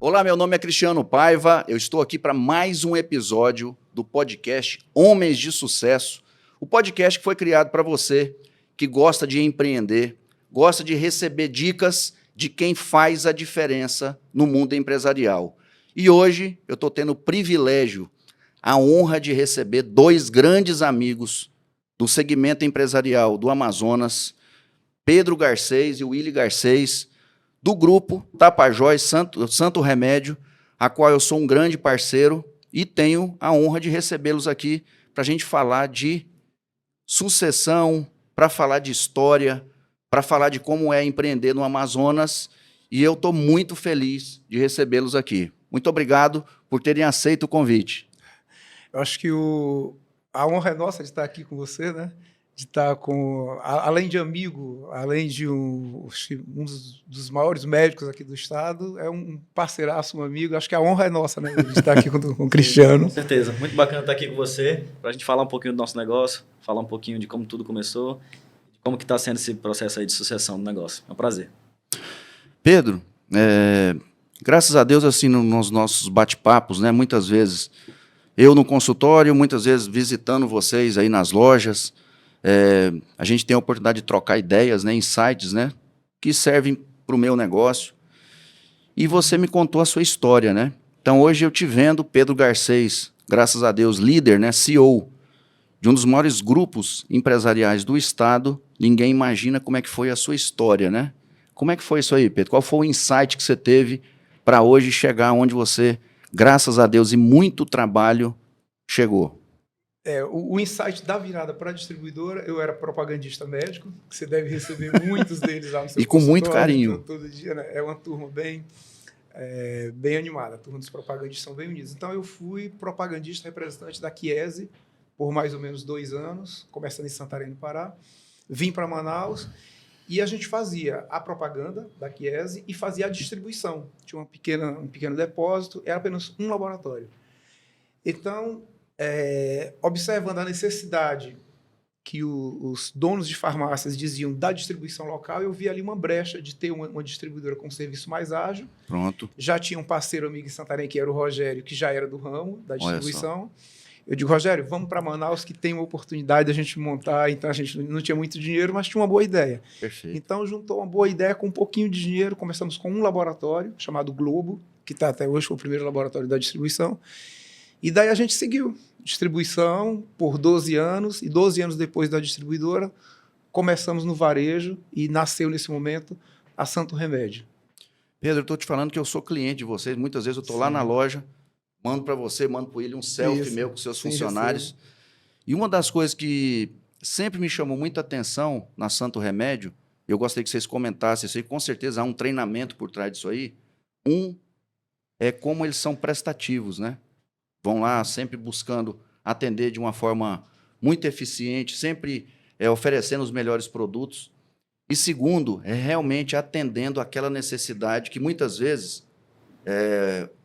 Olá, meu nome é Cristiano Paiva, eu estou aqui para mais um episódio do podcast Homens de Sucesso, o podcast que foi criado para você que gosta de empreender, gosta de receber dicas de quem faz a diferença no mundo empresarial. E hoje eu estou tendo o privilégio, a honra de receber dois grandes amigos do segmento empresarial do Amazonas, Pedro Garcês e Willy Garcês, do grupo Tapajós Santo Remédio, a qual eu sou um grande parceiro e tenho a honra de recebê-los aqui para a gente falar de sucessão, para falar de história, para falar de como é empreender no Amazonas, e eu estou muito feliz de recebê-los aqui. Muito obrigado por terem aceito o convite. Eu acho que a honra é nossa de estar aqui com você, né? De estar além de amigo, além de um dos maiores médicos aqui do estado, é um parceiraço, um amigo. Acho que a honra é nossa, né? De estar aqui com o Cristiano. Com certeza. Muito bacana estar aqui com você, para a gente falar um pouquinho do nosso negócio, falar um pouquinho de como tudo começou, de como que está sendo esse processo aí de sucessão do negócio. É um prazer. Pedro, graças a Deus, assim, nos nossos bate-papos, né? Muitas vezes eu no consultório, muitas vezes visitando vocês aí nas lojas, a gente tem a oportunidade de trocar ideias, né, insights, né, que servem para o meu negócio. E você me contou a sua história, né? Então, hoje eu te vendo, Pedro Garcês, graças a Deus, líder, né, CEO de um dos maiores grupos empresariais do estado. Ninguém imagina como é que foi a sua história, né? Como é que foi isso aí, Pedro? Qual foi o insight que você teve para hoje chegar onde você, graças a Deus e muito trabalho, chegou? O insight da virada para a distribuidora, eu era propagandista médico, que você deve receber muitos deles lá no seu E com muito carinho. todo dia, né? É uma turma bem animada, a turma dos propagandistas são bem unidos. Então, eu fui propagandista representante da Chiesi por mais ou menos 2 anos, começando em Santarém, no Pará. Vim para Manaus e a gente fazia a propaganda da Chiesi e fazia a distribuição. Tinha um pequeno depósito, era apenas um laboratório. Então, observando a necessidade que os donos de farmácias diziam da distribuição local, eu vi ali uma brecha de ter uma distribuidora com um serviço mais ágil. Pronto. Já tinha um parceiro amigo em Santarém, que era o Rogério, que já era do ramo da distribuição. Eu digo, Rogério, vamos para Manaus, que tem uma oportunidade de a gente montar. Então, a gente não tinha muito dinheiro, mas tinha uma boa ideia. Perfeito. Então, juntou uma boa ideia com um pouquinho de dinheiro. Começamos com um laboratório chamado Globo, que está até hoje, foi o primeiro laboratório da distribuição. E daí a gente seguiu distribuição por 12 anos, e 12 anos depois da distribuidora, começamos no varejo e nasceu nesse momento a Santo Remédio. Pedro, eu estou te falando que eu sou cliente de vocês, muitas vezes eu estou lá na loja, mando para você, mando para ele um selfie meu com seus funcionários. E uma das coisas que sempre me chamou muita atenção na Santo Remédio, eu gostaria que vocês comentassem isso aí, com certeza há um treinamento por trás disso aí. É como eles são prestativos, né? Vão lá sempre buscando atender de uma forma muito eficiente, sempre oferecendo os melhores produtos. E segundo, é realmente atendendo aquela necessidade que muitas vezes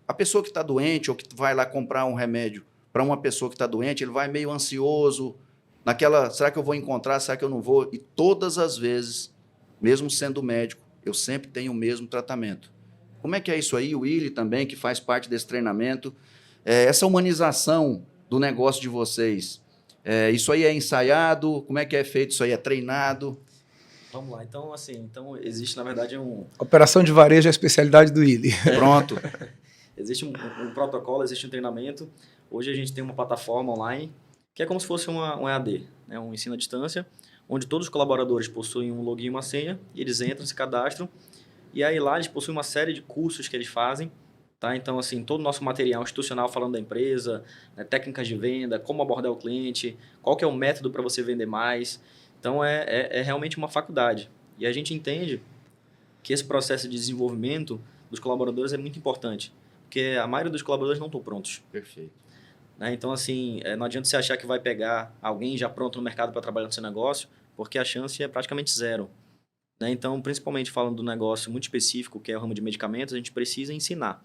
a pessoa que está doente ou que vai lá comprar um remédio para uma pessoa que está doente, ele vai meio ansioso, será que eu vou encontrar, será que eu não vou? E todas as vezes, mesmo sendo médico, eu sempre tenho o mesmo tratamento. Como é que é isso aí? O Willy também, que faz parte desse treinamento. Essa humanização do negócio de vocês, isso aí é ensaiado? Como é que é feito isso aí? É treinado? Vamos lá. Então, existe, na verdade, Operação de varejo é a especialidade do Willy. Pronto. Existe um protocolo, existe um treinamento. Hoje a gente tem uma plataforma online, que é como se fosse um EAD, né? Um ensino à distância, onde todos os colaboradores possuem um login e uma senha, e eles entram, se cadastram, e aí lá eles possuem uma série de cursos que eles fazem. Tá? Então, assim, todo o nosso material institucional falando da empresa, né, técnicas de venda, como abordar o cliente, qual que é o método para você vender mais. Então, é realmente uma faculdade. E a gente entende que esse processo de desenvolvimento dos colaboradores é muito importante, porque a maioria dos colaboradores não estão prontos. Perfeito. Né? Então, assim, não adianta você achar que vai pegar alguém já pronto no mercado para trabalhar no seu negócio, porque a chance é praticamente zero. Né? Então, principalmente falando do negócio muito específico, que é o ramo de medicamentos, a gente precisa ensinar.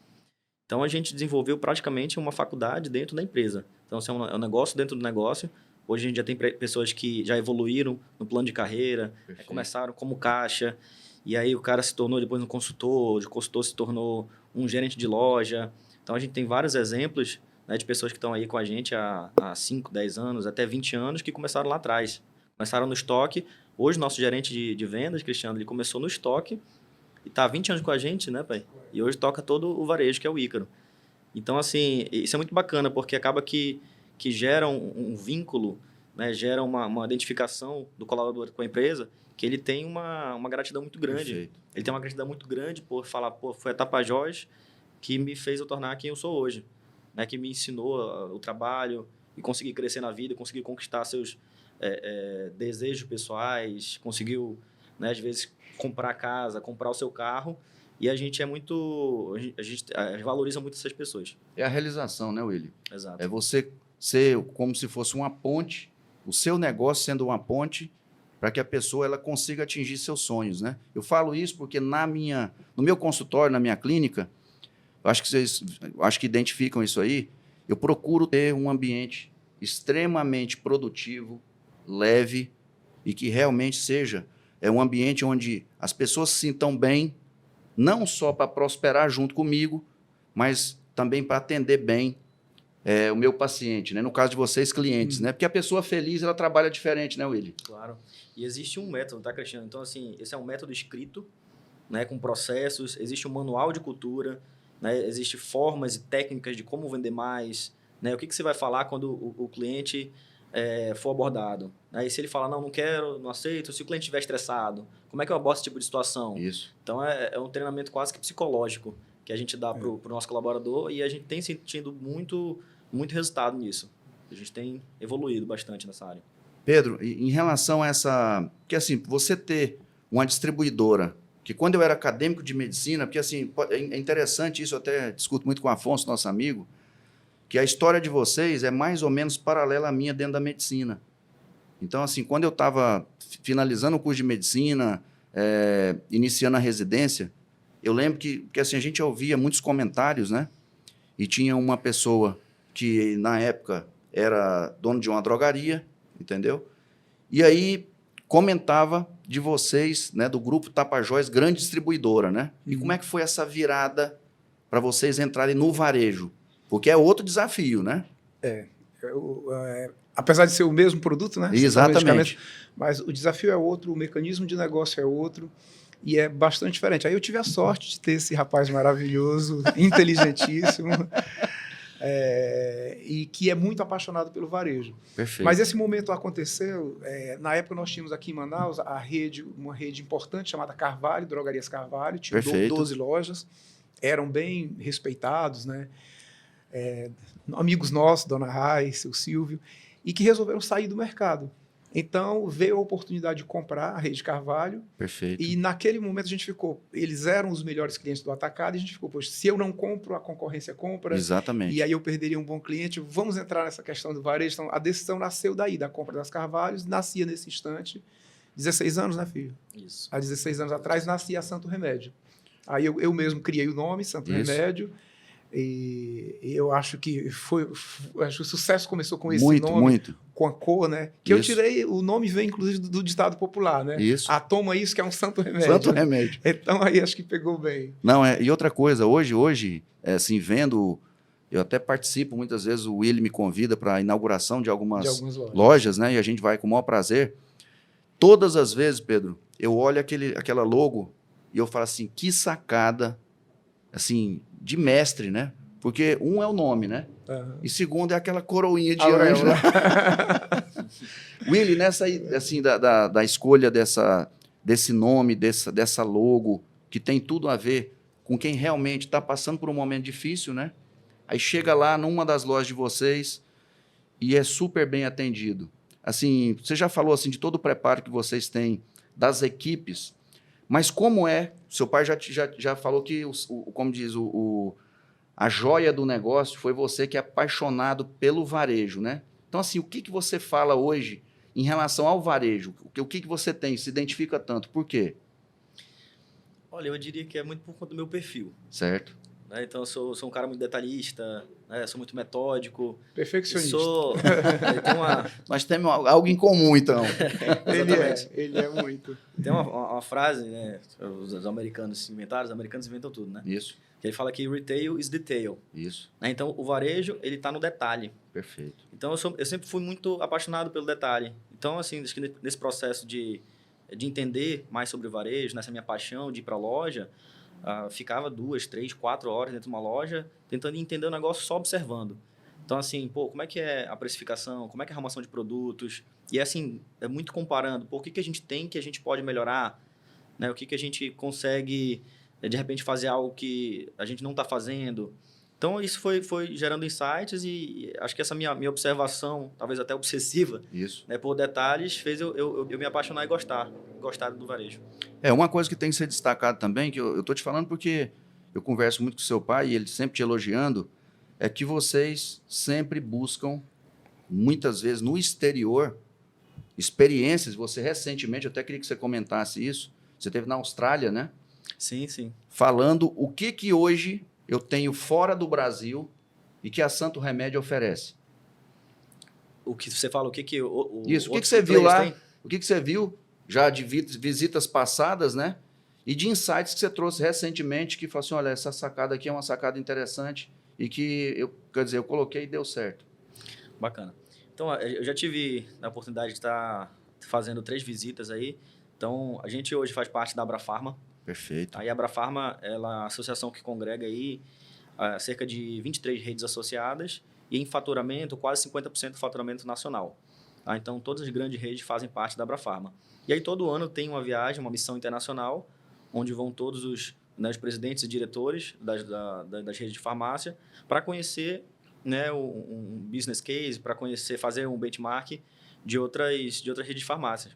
Então, a gente desenvolveu praticamente uma faculdade dentro da empresa. Então, é um negócio dentro do negócio. Hoje, a gente já tem pessoas que já evoluíram no plano de carreira, começaram como caixa. e aí o cara se tornou depois um consultor, de consultor se tornou um gerente de loja. Então, a gente tem vários exemplos, né, de pessoas que estão aí com a gente há 5, 10 anos, até 20 anos, que começaram lá atrás. Começaram no estoque. Hoje, nosso gerente de vendas, Cristiano, ele começou no estoque e está há 20 anos com a gente, né, pai? E hoje toca todo o varejo, que é o Ícaro. Então, assim, isso é muito bacana, porque acaba que gera um vínculo, né, gera uma identificação do colaborador com a empresa, que ele tem uma gratidão muito grande. Perfeito. Ele tem uma gratidão muito grande por falar, pô, foi a Tapajós que me fez eu tornar quem eu sou hoje, né, que me ensinou o trabalho e conseguir crescer na vida, conseguir conquistar seus desejos pessoais, conseguiu, né, às vezes, comprar casa, comprar o seu carro. E a gente a gente valoriza muito essas pessoas. É a realização, né, Willy? Exato. É você ser como se fosse uma ponte, o seu negócio sendo uma ponte para que a pessoa ela consiga atingir seus sonhos, né? Eu falo isso porque no meu consultório, na minha clínica, acho que identificam isso aí, eu procuro ter um ambiente extremamente produtivo, leve e que realmente seja um ambiente onde as pessoas se sintam bem, não só para prosperar junto comigo, mas também para atender bem o meu paciente, né? No caso de vocês, clientes, né? Porque a pessoa feliz, ela trabalha diferente, né, Willy? Claro. E existe um método, tá, Cristiano? Então, assim, esse é um método escrito, né, com processos, existe um manual de cultura, né, existe formas e técnicas de como vender mais, né? O que você vai falar quando o cliente for abordado? Aí, se ele falar, não quero, não aceito, se o cliente estiver estressado, como é que eu abordo esse tipo de situação? Isso. Então, é um treinamento quase que psicológico que a gente dá para o nosso colaborador e a gente tem sentido muito resultado nisso. A gente tem evoluído bastante nessa área. Pedro, em relação a essa... Porque, assim, você ter uma distribuidora, que quando eu era acadêmico de medicina, porque, assim, é interessante isso, eu até discuto muito com o Afonso, nosso amigo, que a história de vocês é mais ou menos paralela à minha dentro da medicina. Então, assim, quando eu estava finalizando o curso de medicina, iniciando a residência, eu lembro que assim, a gente ouvia muitos comentários, né? E tinha uma pessoa que, na época, era dono de uma drogaria, entendeu? E aí comentava de vocês, né, do grupo Tapajós, grande distribuidora, né? E como é que foi essa virada para vocês entrarem no varejo? Porque é outro desafio, né? Apesar de ser o mesmo produto, né? Exatamente. Mas o desafio é outro, o mecanismo de negócio é outro e é bastante diferente. Aí eu tive a sorte de ter esse rapaz maravilhoso, inteligentíssimo, e que é muito apaixonado pelo varejo. Perfeito. Mas esse momento aconteceu, na época nós tínhamos aqui em Manaus uma rede importante chamada Carvalho, Drogarias Carvalho, tinha 12 lojas, eram bem respeitados, né? Amigos nossos, Dona Rai, seu Silvio, e que resolveram sair do mercado. Então, veio a oportunidade de comprar a Rede Carvalho. Perfeito. E naquele momento a gente ficou... Eles eram os melhores clientes do atacado e a gente ficou, poxa, se eu não compro, a concorrência compra. Exatamente. E aí eu perderia um bom cliente. Vamos entrar nessa questão do varejo. Então, a decisão nasceu daí, da compra das Carvalhos. Nascia nesse instante. 16 anos, né, filho? Isso. Há 16 anos atrás, nascia a Santo Remédio. Aí eu mesmo criei o nome, Santo Remédio. E eu acho que acho que o sucesso começou com esse nome, com a cor, né? Que eu tirei, o nome vem inclusive do ditado popular, né? Isso. Toma isso que é um santo remédio. Santo remédio. Então aí acho que pegou bem. Não, e outra coisa, hoje assim, vendo, eu até participo muitas vezes, o Willy me convida para a inauguração de algumas lojas, né? E a gente vai com o maior prazer. Todas as vezes, Pedro, eu olho aquela logo e eu falo assim, que sacada, assim, de mestre, né? Porque um é o nome, né? E segundo é aquela coroinha de anjo, né? Willy, nessa assim, da escolha desse nome, dessa logo, que tem tudo a ver com quem realmente está passando por um momento difícil, né? Aí chega lá numa das lojas de vocês e é super bem atendido. Assim, você já falou assim de todo o preparo que vocês têm das equipes, mas como é? Seu pai já falou que, como diz, a joia do negócio foi você que é apaixonado pelo varejo, né? Então, assim, o que você fala hoje em relação ao varejo? O que você tem? Se identifica tanto? Por quê? Olha, eu diria que é muito por conta do meu perfil. Certo. né? Então, eu sou um cara muito detalhista, né? Sou muito metódico. Perfeccionista. Tem uma... Nós temos algo em comum, então. Ele é muito. Tem uma frase, né? Os americanos inventaram, os americanos inventam tudo, né? Isso. Que ele fala que retail is detail. Isso. Né? Então, o varejo, ele está no detalhe. Perfeito. Então, eu sempre fui muito apaixonado pelo detalhe. Então, assim, acho que nesse processo de entender mais sobre o varejo, nessa minha paixão de ir para a loja, ficava 2, 3, 4 horas dentro de uma loja, tentando entender o negócio só observando. Então, assim, como é que é a precificação, como é que é a arrumação de produtos? E, assim, é muito comparando. O que a gente tem que a gente pode melhorar? Né? O que a gente consegue, de repente, fazer algo que a gente não está fazendo? Então, isso foi gerando insights e acho que essa minha observação, talvez até obsessiva, Isso. né, por detalhes, fez eu me apaixonar e gostar do varejo. Uma coisa que tem que ser destacada também, que eu estou te falando porque eu converso muito com seu pai e ele sempre te elogiando, é que vocês sempre buscam, muitas vezes no exterior, experiências. Você recentemente, eu até queria que você comentasse isso, você esteve na Austrália, né? Sim, sim. Falando o que hoje eu tenho fora do Brasil e que a Santo Remédio oferece. O que você fala, Isso, o que você viu lá? Tem? O que você viu já de visitas passadas, né? E de insights que você trouxe recentemente, que falou assim, olha, essa sacada aqui é uma sacada interessante e que, eu coloquei e deu certo. Bacana. Então, eu já tive a oportunidade de estar fazendo 3 visitas aí. Então, a gente hoje faz parte da Abrafarma. Perfeito. Aí a Abrafarma é a associação que congrega aí cerca de 23 redes associadas e em faturamento, quase 50% do faturamento nacional. Tá? Então, todas as grandes redes fazem parte da Abrafarma. E aí, todo ano tem uma viagem, uma missão internacional, onde vão todos os presidentes e diretores das redes de farmácia para conhecer, né, um business case, para fazer um benchmark de outras redes de farmácias.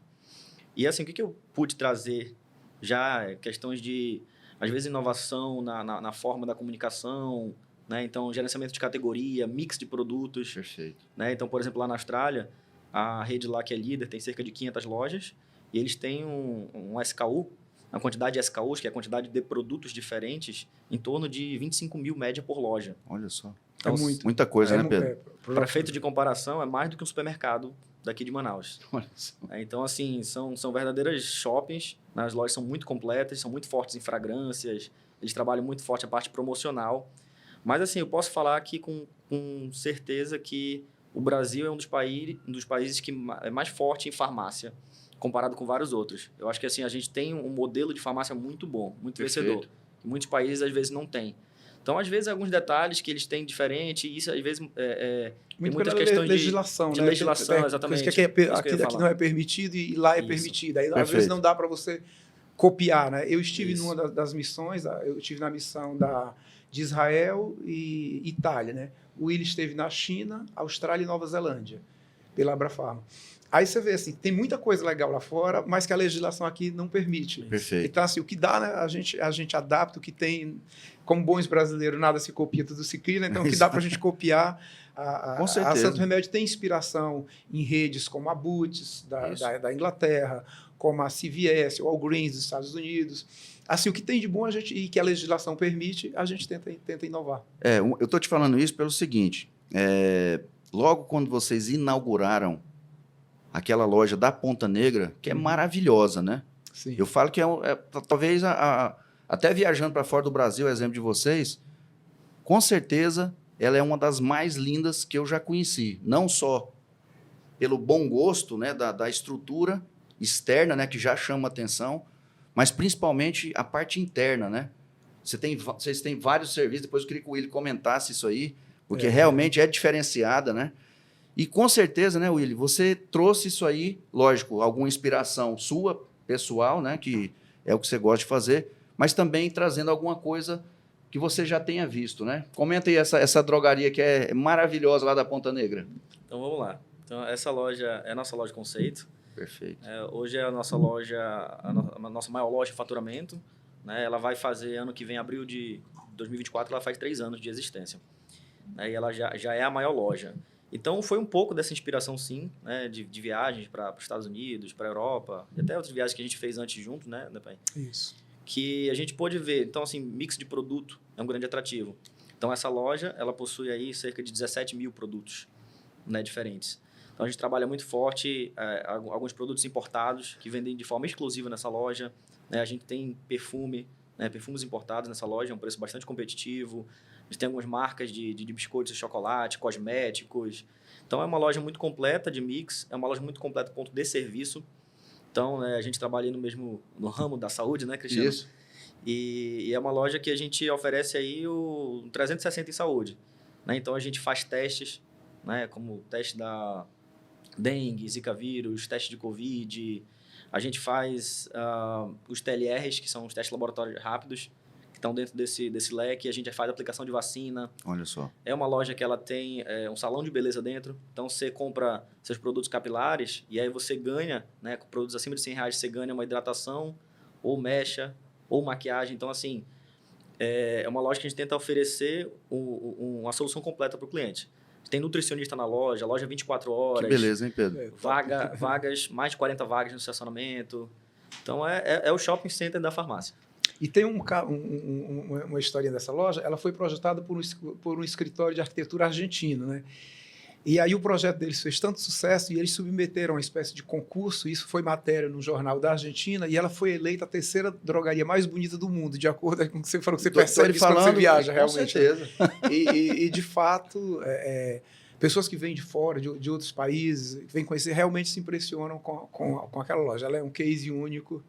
E assim, o que eu pude trazer já? Questões de, às vezes, inovação na forma da comunicação, né? Então, gerenciamento de categoria, mix de produtos. Perfeito. Né? Então, por exemplo, lá na Austrália, a rede lá que é líder tem cerca de 500 lojas e eles têm um SKU, a quantidade de SKUs, que é a quantidade de produtos diferentes, em torno de 25 mil média por loja. Olha só. Então, muita coisa, né, Pedro? Para efeito de comparação, é mais do que um supermercado daqui de Manaus. Olha só. Então, assim, são verdadeiras shoppings. Né? As lojas são muito completas, são muito fortes em fragrâncias, eles trabalham muito forte a parte promocional. Mas, assim, eu posso falar aqui com certeza que o Brasil é um dos países que é mais forte em farmácia, comparado com vários outros. Eu acho que, assim, a gente tem um modelo de farmácia muito bom, muito vencedor. Que muitos países, às vezes, não têm. Então, às vezes, alguns detalhes que eles têm diferente, e isso, às vezes, tem muita questão legislação, de né? legislação, exatamente. Aqui não é permitido e lá é permitido. Aí, às vezes, não dá para você copiar, né? Eu estive numa das missões, eu estive na missão de Israel e Itália, né? O Willi esteve na China, Austrália e Nova Zelândia, pela Abrafarma. Aí você vê assim, tem muita coisa legal lá fora, mas que a legislação aqui não permite. Perfeito. Então, assim, o que dá, né, a gente adapta, o que tem, como bons brasileiros, nada se copia, tudo se cria, né? Então o que dá para a gente copiar, Com certeza. a Santo Remédio tem inspiração em redes como a Boots, da Inglaterra, como a CVS, o Walgreens dos Estados Unidos. Assim, o que tem de bom e que a legislação permite, a gente tenta inovar. Eu estou te falando isso pelo seguinte, logo quando vocês inauguraram aquela loja da Ponta Negra, que é maravilhosa, né? Sim. Eu falo que talvez, até viajando para fora do Brasil, exemplo de vocês, com certeza ela é uma das mais lindas que eu já conheci. Não só pelo bom gosto, né, da estrutura externa, né, que já chama atenção, mas principalmente a parte interna, né? Vocês têm vários serviços, depois eu queria que o Willi comentasse isso aí, porque realmente é diferenciada, né? E com certeza, né, Willi, você trouxe isso aí, lógico, alguma inspiração sua, pessoal, né, que é o que você gosta de fazer, mas também trazendo alguma coisa que você já tenha visto, né? Comenta aí essa drogaria que é maravilhosa lá da Ponta Negra. Então, vamos lá. Então, essa loja é a nossa loja conceito. Perfeito. Hoje é a nossa loja, a nossa maior loja de faturamento. Né? Ela vai fazer, ano que vem, abril de 2024, ela faz 3 anos de existência. E ela já é a maior loja. Então, foi um pouco dessa inspiração, sim, né, de viagens para os Estados Unidos, para a Europa, e até outras viagens que a gente fez antes juntos, né, pai? Isso. que a gente pôde ver. Então, assim, mix de produto é um grande atrativo. Então, essa loja, ela possui aí cerca de 17 mil produtos, né, diferentes. Então, a gente trabalha muito forte alguns produtos importados que vendem de forma exclusiva nessa loja. Né? A gente tem perfume, né, perfumes importados nessa loja, é um preço bastante competitivo. A gente tem algumas marcas de biscoitos e chocolate, cosméticos. Então, é uma loja muito completa de mix, é uma loja muito completa do ponto de serviço. Então, né, a gente trabalha no ramo da saúde, né, Cristiano? Isso. E é uma loja que a gente oferece aí o 360 em saúde. Né? Então, a gente faz testes, né, como o teste da dengue, zika vírus, teste de covid. A gente faz os TLRs, que são os testes laboratórios rápidos, que estão dentro desse leque. A gente faz a aplicação de vacina. Olha só. É uma loja que ela tem um salão de beleza dentro. Então, você compra seus produtos capilares e aí você ganha, né, com produtos acima de R$100, você ganha uma hidratação, ou mecha, ou maquiagem. Então, assim, é uma loja que a gente tenta oferecer uma solução completa para o cliente. Tem nutricionista na loja 24 horas. Que beleza, hein, Pedro? Vagas, mais de 40 vagas no estacionamento. Então, é o shopping center da farmácia. E tem uma historinha dessa loja, ela foi projetada por um escritório de arquitetura argentino, né? E aí o projeto deles fez tanto sucesso e eles submeteram uma espécie de concurso, isso foi matéria no jornal da Argentina, e ela foi eleita a terceira drogaria mais bonita do mundo, de acordo com o que você falou, que você percebe isso quando você viaja, realmente. Com certeza. E de fato, pessoas que vêm de fora, de outros países, que vêm conhecer, realmente se impressionam com aquela loja. Ela é um case único,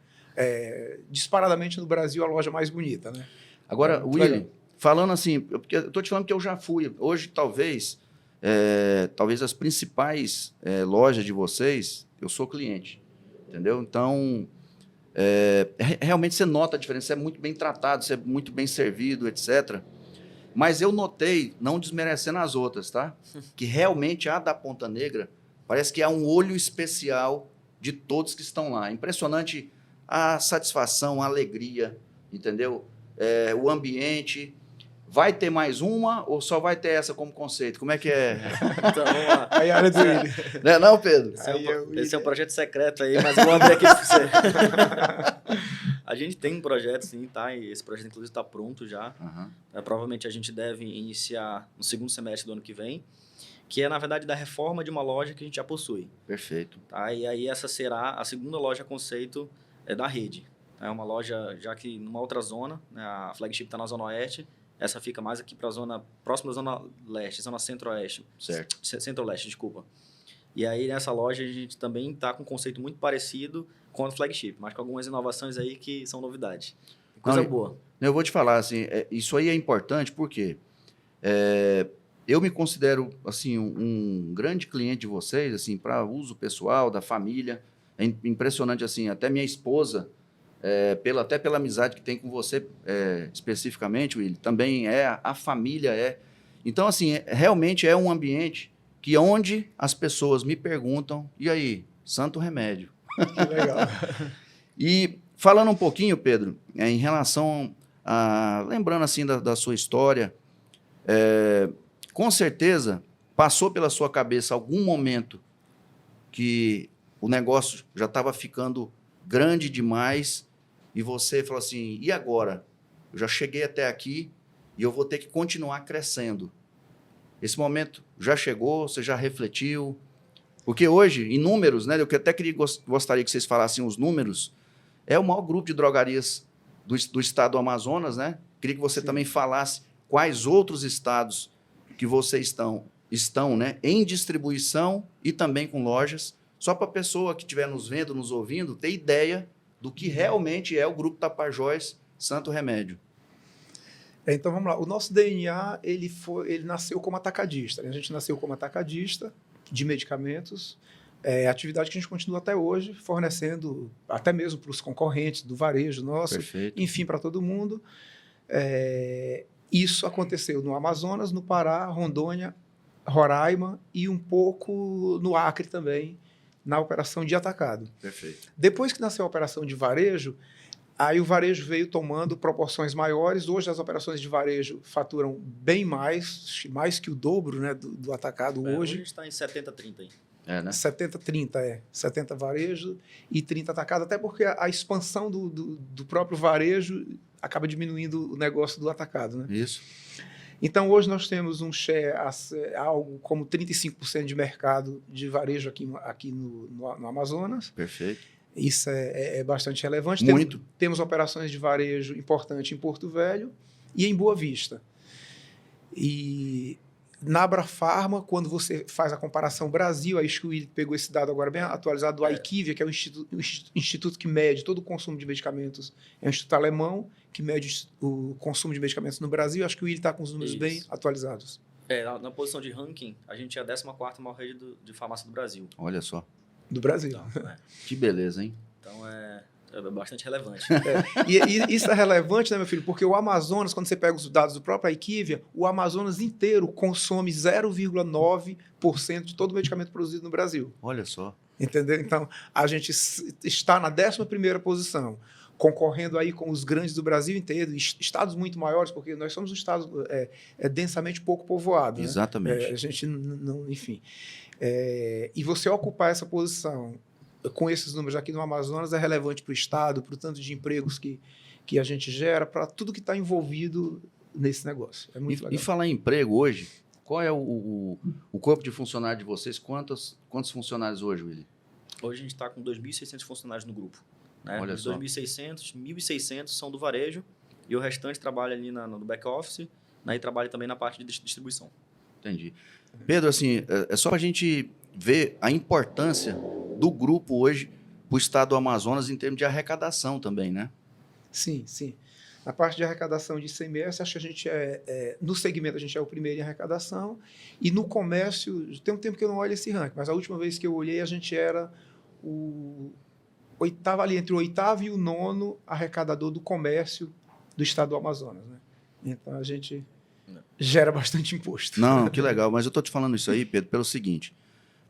disparadamente no Brasil, a loja mais bonita, né? Agora, William, falando assim, porque eu estou te falando que eu já fui, hoje talvez as principais lojas de vocês, eu sou cliente, entendeu? Então, realmente você nota a diferença, você é muito bem tratado, você é muito bem servido, etc. Mas eu notei, não desmerecendo as outras, tá? Que realmente a da Ponta Negra parece que há um olho especial de todos que estão lá. Impressionante a satisfação, a alegria, entendeu? O ambiente. Vai ter mais uma ou só vai ter essa como conceito? Como é que é? Então, vamos lá. Aí a área do William. Não, Pedro? Esse é um projeto secreto aí, mas eu vou abrir aqui para você. A gente tem um projeto, sim, tá? E esse projeto, inclusive, está pronto já. Uhum. Provavelmente a gente deve iniciar no segundo semestre do ano que vem, que é, na verdade, da reforma de uma loja que a gente já possui. Perfeito. Tá? E aí essa será a segunda loja conceito da rede. É uma loja já que numa outra zona, né? A flagship está na Zona Oeste, essa fica mais aqui para a zona próxima da Zona Leste, Zona Centro-Oeste. Certo. Centro-Leste, desculpa. E aí, nessa loja, a gente também está com um conceito muito parecido com a flagship, mas com algumas inovações aí que são novidades. Coisa boa. Eu vou te falar, assim, isso aí é importante porque eu me considero, assim, um grande cliente de vocês, assim, para uso pessoal, da família. É impressionante, assim, até minha esposa... até pela amizade que tem com você especificamente, Willy, também a família. Então, assim, realmente é um ambiente que onde as pessoas me perguntam, e aí, santo remédio. Que legal. E falando um pouquinho, Pedro, em relação a... Lembrando, assim, da sua história, com certeza passou pela sua cabeça algum momento que o negócio já estava ficando grande demais e você falou assim, e agora? Eu já cheguei até aqui e eu vou ter que continuar crescendo. Esse momento já chegou, você já refletiu? Porque hoje, em números, né, eu até gostaria que vocês falassem os números, é o maior grupo de drogarias do estado do Amazonas, né? Queria que você também falasse quais outros estados que vocês estão, né, em distribuição e também com lojas, só para a pessoa que estiver nos vendo, nos ouvindo, ter ideia do que realmente é o Grupo Tapajós Santo Remédio. Então, vamos lá. O nosso DNA, ele nasceu como atacadista. Né? A gente nasceu como atacadista de medicamentos, atividade que a gente continua até hoje, fornecendo até mesmo para os concorrentes do varejo nosso, Perfeito. Enfim, para todo mundo. Isso aconteceu no Amazonas, no Pará, Rondônia, Roraima e um pouco no Acre também, na operação de atacado. Perfeito. Depois que nasceu a operação de varejo, aí o varejo veio tomando proporções maiores. Hoje as operações de varejo faturam bem mais que o dobro, né, do atacado hoje. Hoje a gente está em 70-30 aí. né? 70-30, 70 varejo e 30 atacado, até porque a expansão do próprio varejo acaba diminuindo o negócio do atacado, né? Isso. Então, hoje nós temos um share, algo como 35% de mercado de varejo aqui no Amazonas. Perfeito. Isso é bastante relevante. Muito. Temos operações de varejo importante em Porto Velho e em Boa Vista. E na Abrafarma, quando você faz a comparação Brasil, a Squil pegou esse dado agora bem atualizado do IQVIA, que é o instituto que mede todo o consumo de medicamentos, é um instituto alemão que mede o consumo de medicamentos no Brasil. Acho que o Will está com os números bem atualizados. Na posição de ranking, a gente é a 14ª maior rede de farmácia do Brasil. Olha só. Do Brasil. Então, Que beleza, hein? Então, é bastante relevante. E isso é relevante, né, meu filho? Porque o Amazonas, quando você pega os dados do próprio IQVIA, o Amazonas inteiro consome 0,9% de todo o medicamento produzido no Brasil. Olha só. Entendeu? Então, a gente está na 11ª posição, concorrendo aí com os grandes do Brasil inteiro, estados muito maiores, porque nós somos um estado densamente pouco povoado. Exatamente. Né? A gente não, enfim. E você ocupar essa posição com esses números aqui no Amazonas é relevante para o estado, para o tanto de empregos que a gente gera, para tudo que está envolvido nesse negócio. É muito legal. E falar em emprego hoje, qual é o corpo de funcionário de vocês? Quantos funcionários hoje, Willy? Hoje a gente está com 2.600 funcionários no grupo. Né? Olha só. 2.600, 1.600 são do varejo e o restante trabalha ali no back-office, né? E trabalha também na parte de distribuição. Entendi. Pedro, assim, é só para a gente ver a importância do grupo hoje para o estado do Amazonas em termos de arrecadação também, né? Sim, sim. Na parte de arrecadação de ICMS, acho que a gente no segmento a gente é o primeiro em arrecadação, e no comércio, tem um tempo que eu não olho esse ranking, mas a última vez que eu olhei a gente era entre o 8º e o 9º arrecadador do comércio do estado do Amazonas, né? Então a gente gera bastante imposto. Não, que legal, mas eu estou te falando isso aí, Pedro, pelo seguinte: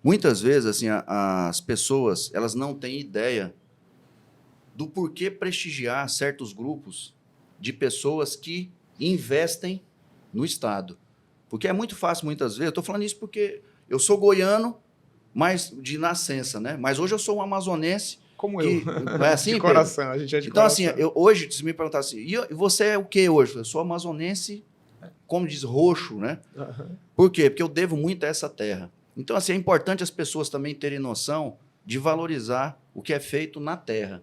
muitas vezes assim, as pessoas elas não têm ideia do porquê prestigiar certos grupos de pessoas que investem no estado. Porque é muito fácil, muitas vezes, eu estou falando isso porque eu sou goiano, mas de nascença, né? Mas hoje eu sou um amazonense. Como que, eu. Não é assim, de coração, Pedro? a gente é de então, coração. assim, hoje, se me perguntar assim, e você é o que hoje? Eu sou amazonense, como diz, roxo, né? Uhum. Por quê? Porque eu devo muito a essa terra. Então, assim, é importante as pessoas também terem noção de valorizar o que é feito na terra.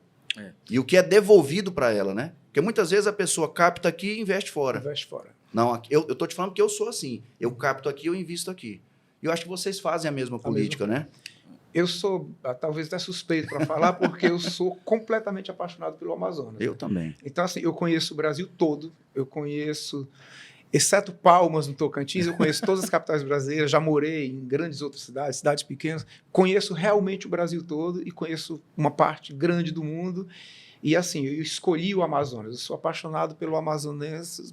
E o que é devolvido para ela, né? Porque muitas vezes a pessoa capta aqui e investe fora. Investe fora. Não, eu estou te falando que eu sou assim. Eu capto aqui, eu invisto aqui. E eu acho que vocês fazem a mesma política, né? Eu sou, talvez até suspeito para falar, porque eu sou completamente apaixonado pelo Amazonas. Eu também. Então, assim, eu conheço o Brasil todo, eu conheço, exceto Palmas, no Tocantins, eu conheço todas as capitais brasileiras, já morei em grandes outras cidades pequenas, conheço realmente o Brasil todo e conheço uma parte grande do mundo. E, assim, eu escolhi o Amazonas, eu sou apaixonado pelo Amazonas,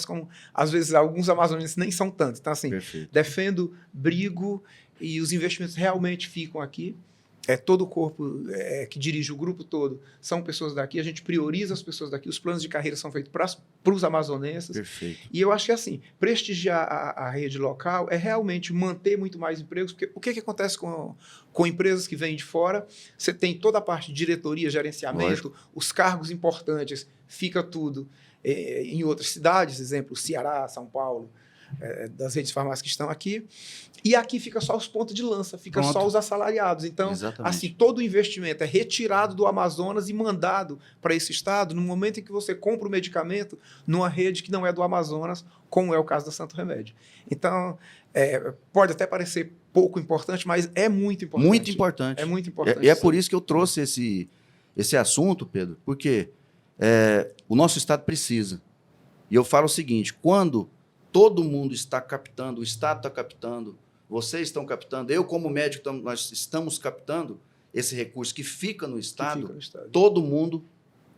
como, às vezes, alguns amazonenses nem são tantos. Então, assim, Perfeito. defendo, brigo, e os investimentos realmente ficam aqui. Todo o corpo que dirige o grupo todo são pessoas daqui, a gente prioriza as pessoas daqui, os planos de carreira são feitos para os amazonenses. Perfeito. E eu acho que, assim, prestigiar a rede local é realmente manter muito mais empregos, porque o que acontece com empresas que vêm de fora? Você tem toda a parte de diretoria, gerenciamento, Lógico. os cargos importantes, fica tudo em outras cidades, exemplo, Ceará, São Paulo, das redes farmácias que estão aqui, e aqui fica só os pontos de lança, fica Pronto. só os assalariados. Então, Exatamente. assim, todo o investimento é retirado do Amazonas e mandado para esse estado no momento em que você compra o medicamento numa rede que não é do Amazonas, como é o caso da Santo Remédio. Então, pode até parecer pouco importante, mas é muito importante. Muito importante. É muito importante. E é por isso que eu trouxe esse assunto, Pedro, porque o nosso estado precisa. E eu falo o seguinte: quando todo mundo está captando, o estado está captando, vocês estão captando, eu como médico, nós estamos captando esse recurso que fica no estado, todo mundo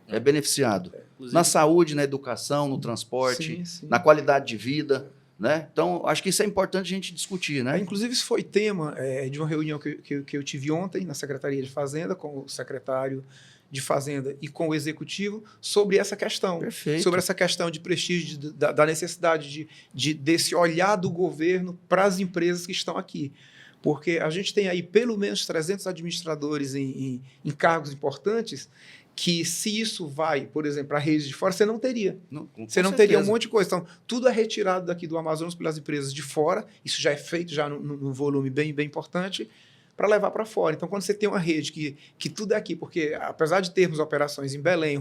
é beneficiado. Na saúde, na educação, no transporte, sim. na qualidade de vida, né? Então, acho que isso é importante a gente discutir, né? Inclusive, isso foi tema de uma reunião que eu tive ontem na Secretaria de Fazenda, com o secretário de Fazenda e com o Executivo, sobre essa questão. Perfeito. Sobre essa questão de prestígio, da necessidade desse olhar do governo para as empresas que estão aqui. Porque a gente tem aí pelo menos 300 administradores em cargos importantes que, se isso vai, por exemplo, para a rede de fora, você não teria. Você não teria um monte de coisa. Então, tudo é retirado daqui do Amazonas pelas empresas de fora. Isso já é feito já no volume bem importante para levar para fora. Então, quando você tem uma rede que tudo é aqui, porque apesar de termos operações em Belém,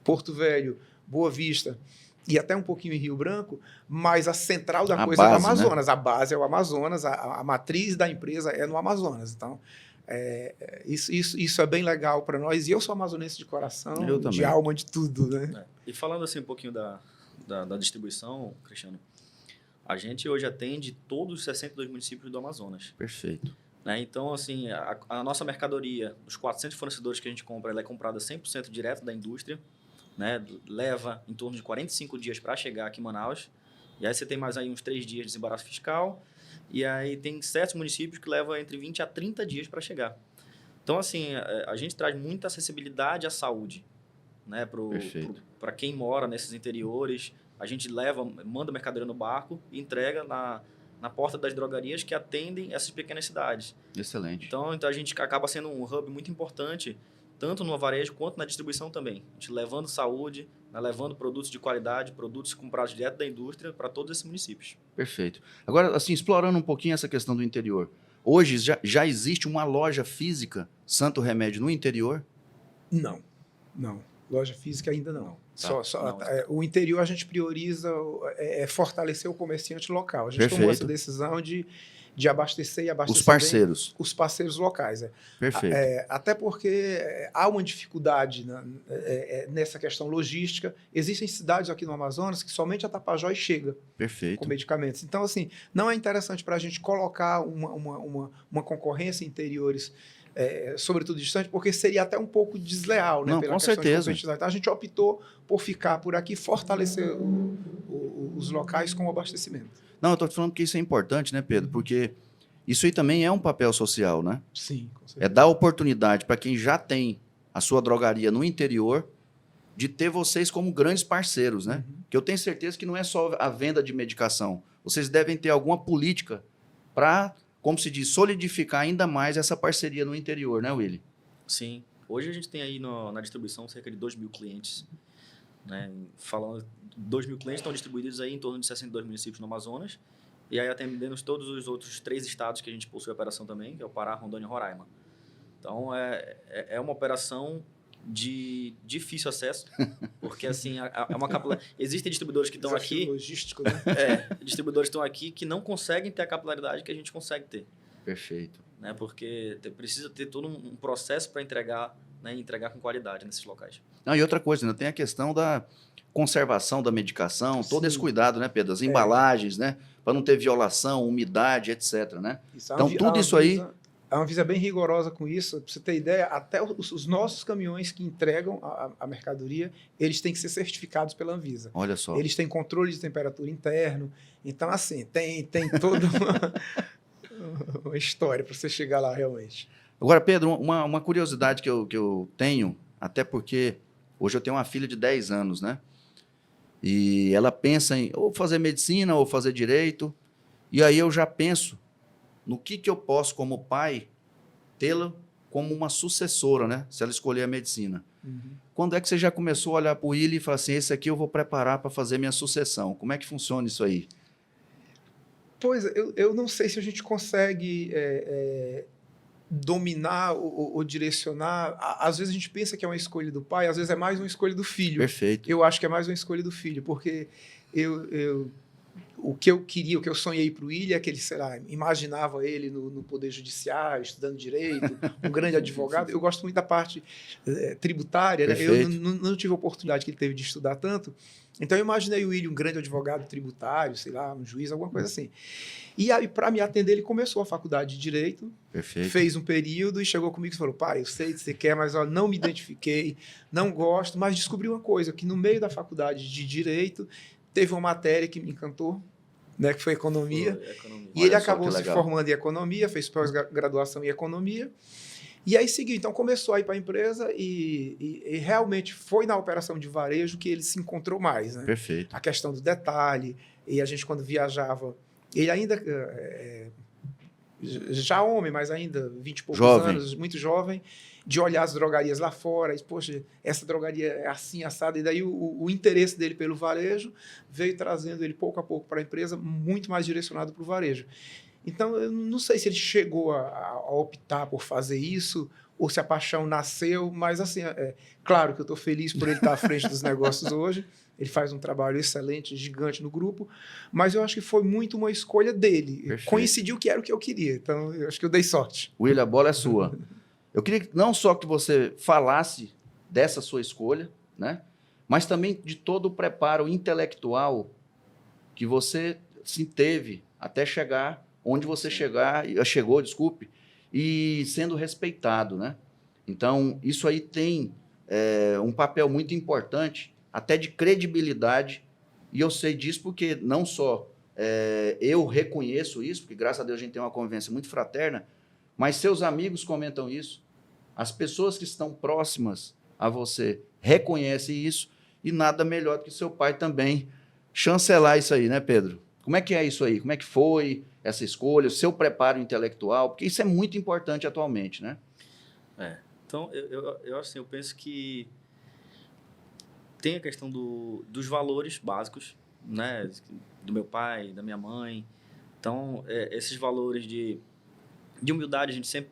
Porto Velho, Boa Vista e até um pouquinho em Rio Branco, mas a central da coisa é o Amazonas. Né? A base é o Amazonas, a matriz da empresa é no Amazonas. Então, isso é bem legal para nós. E eu sou amazonense de coração, de alma, de tudo. Né? E falando assim um pouquinho da distribuição, Cristiano, a gente hoje atende todos os 62 municípios do Amazonas. Perfeito. Né? Então, assim, a nossa mercadoria, os 400 fornecedores que a gente compra, ela é comprada 100% direto da indústria. Né? Leva em torno de 45 dias para chegar aqui em Manaus. E aí você tem mais aí uns 3 dias de desembaraço fiscal. E aí tem 7 municípios que levam entre 20 a 30 dias para chegar. Então, assim, a gente traz muita acessibilidade à saúde, né? Para quem mora nesses interiores. A gente manda mercadoria no barco e entrega na porta das drogarias que atendem essas pequenas cidades. Excelente. Então a gente acaba sendo um hub muito importante, tanto no varejo quanto na distribuição também. A gente levando saúde, né, levando produtos de qualidade, produtos comprados direto da indústria para todos esses municípios. Perfeito. Agora, assim, explorando um pouquinho essa questão do interior. Hoje já existe uma loja física Santo Remédio no interior? Não. Loja física ainda não. Tá. O interior a gente prioriza fortalecer o comerciante local. A gente Perfeito. tomou essa decisão de abastecer e abastecer os parceiros. Bem os parceiros locais. Perfeito. Até porque há uma dificuldade nessa questão logística. Existem cidades aqui no Amazonas que somente a Tapajós chega com medicamentos. Então, assim, não é interessante para a gente colocar uma concorrência em interiores, sobretudo distante, porque seria até um pouco desleal, né? Não, pela com certeza. Então, a gente optou por ficar por aqui, fortalecer os locais com o abastecimento. Não, eu estou falando que isso é importante, né, Pedro? Porque isso aí também é um papel social, né? Sim, com certeza. É dar oportunidade para quem já tem a sua drogaria no interior de ter vocês como grandes parceiros, né? Que eu tenho certeza que não é só a venda de medicação. Vocês devem ter alguma política para, como se diz, solidificar ainda mais essa parceria no interior, né, Willy? Sim. Hoje a gente tem aí na distribuição cerca de 2.000 clientes. Né? Falando, 2.000 clientes estão distribuídos aí em torno de 62 municípios no Amazonas. E aí atendemos todos os outros 3 estados que a gente possui operação também, que é o Pará, Rondônia e Roraima. Então, é uma operação de difícil acesso, porque assim, existem distribuidores que estão aqui... logístico, né? Distribuidores que estão aqui que não conseguem ter a capilaridade que a gente consegue ter. Perfeito. Né? Porque precisa ter todo um processo para entregar, né? Entregar com qualidade nesses locais. Não, e outra coisa, ainda tem a questão da conservação da medicação, todo esse cuidado, né, Pedro? As embalagens, né? Para não ter violação, umidade, etc, né? Então, tudo isso aí... A Anvisa é bem rigorosa com isso. Para você ter ideia, até os nossos caminhões que entregam a mercadoria, eles têm que ser certificados pela Anvisa. Olha só. Eles têm controle de temperatura interno. Então, assim, tem toda uma história para você chegar lá realmente. Agora, Pedro, uma curiosidade que eu tenho, até porque hoje eu tenho uma filha de 10 anos, né? E ela pensa em ou fazer medicina ou fazer direito. E aí eu já penso no que eu posso, como pai, tê-la como uma sucessora, né? Se ela escolher a medicina. Quando é que você já começou a olhar para o Willy e falar assim, esse aqui eu vou preparar para fazer minha sucessão? Como é que funciona isso aí? Pois, eu não sei se a gente consegue dominar ou direcionar. Às vezes a gente pensa que é uma escolha do pai, às vezes é mais uma escolha do filho. Perfeito. Eu acho que é mais uma escolha do filho, porque o que eu queria, o que eu sonhei para o William é que ele, sei lá, imaginava ele no Poder Judiciário, estudando direito, um grande advogado. Eu gosto muito da parte tributária, né? Eu não tive a oportunidade que ele teve de estudar tanto, então eu imaginei o William um grande advogado tributário, sei lá, um juiz, alguma coisa assim. E aí, para me atender, ele começou a faculdade de Direito, fez um período e chegou comigo e falou, pai, eu sei que você quer, mas ó, não me identifiquei, não gosto, mas descobri uma coisa, que no meio da faculdade de Direito, teve uma matéria que me encantou, né, que foi Economia. E ele acabou se formando em Economia, fez pós-graduação em Economia, e aí seguiu. Então, começou a ir para a empresa e realmente foi na operação de varejo que ele se encontrou mais. Né? Perfeito. A questão do detalhe, e a gente, quando viajava... Ele ainda já homem, mas ainda 20 e poucos Jovem. anos, muito jovem, de olhar as drogarias lá fora, e, poxa, essa drogaria é assim, assada, e daí o interesse dele pelo varejo veio trazendo ele pouco a pouco para a empresa, muito mais direcionado para o varejo. Então, eu não sei se ele chegou a optar por fazer isso, ou se a paixão nasceu, mas assim, claro que eu estou feliz por ele estar à frente dos negócios hoje, ele faz um trabalho excelente, gigante no grupo, mas eu acho que foi muito uma escolha dele. Perfeito. Coincidiu que era o que eu queria, então eu acho que eu dei sorte. William, a bola é sua. Eu queria não só que você falasse dessa sua escolha, né? Mas também de todo o preparo intelectual que você se teve até chegar onde você chegou, desculpe, e sendo respeitado, né? Então, isso aí tem um papel muito importante, até de credibilidade, e eu sei disso porque não só eu reconheço isso, porque graças a Deus a gente tem uma convivência muito fraterna, mas seus amigos comentam isso, as pessoas que estão próximas a você reconhecem isso, e nada melhor do que seu pai também chancelar isso aí, né, Pedro? Como é que é isso aí? Como é que foi essa escolha, o seu preparo intelectual? Porque isso é muito importante atualmente, né? Então, eu assim, eu penso que tem a questão dos valores básicos, né? Do meu pai, da minha mãe. Então, esses valores de humildade, a gente sempre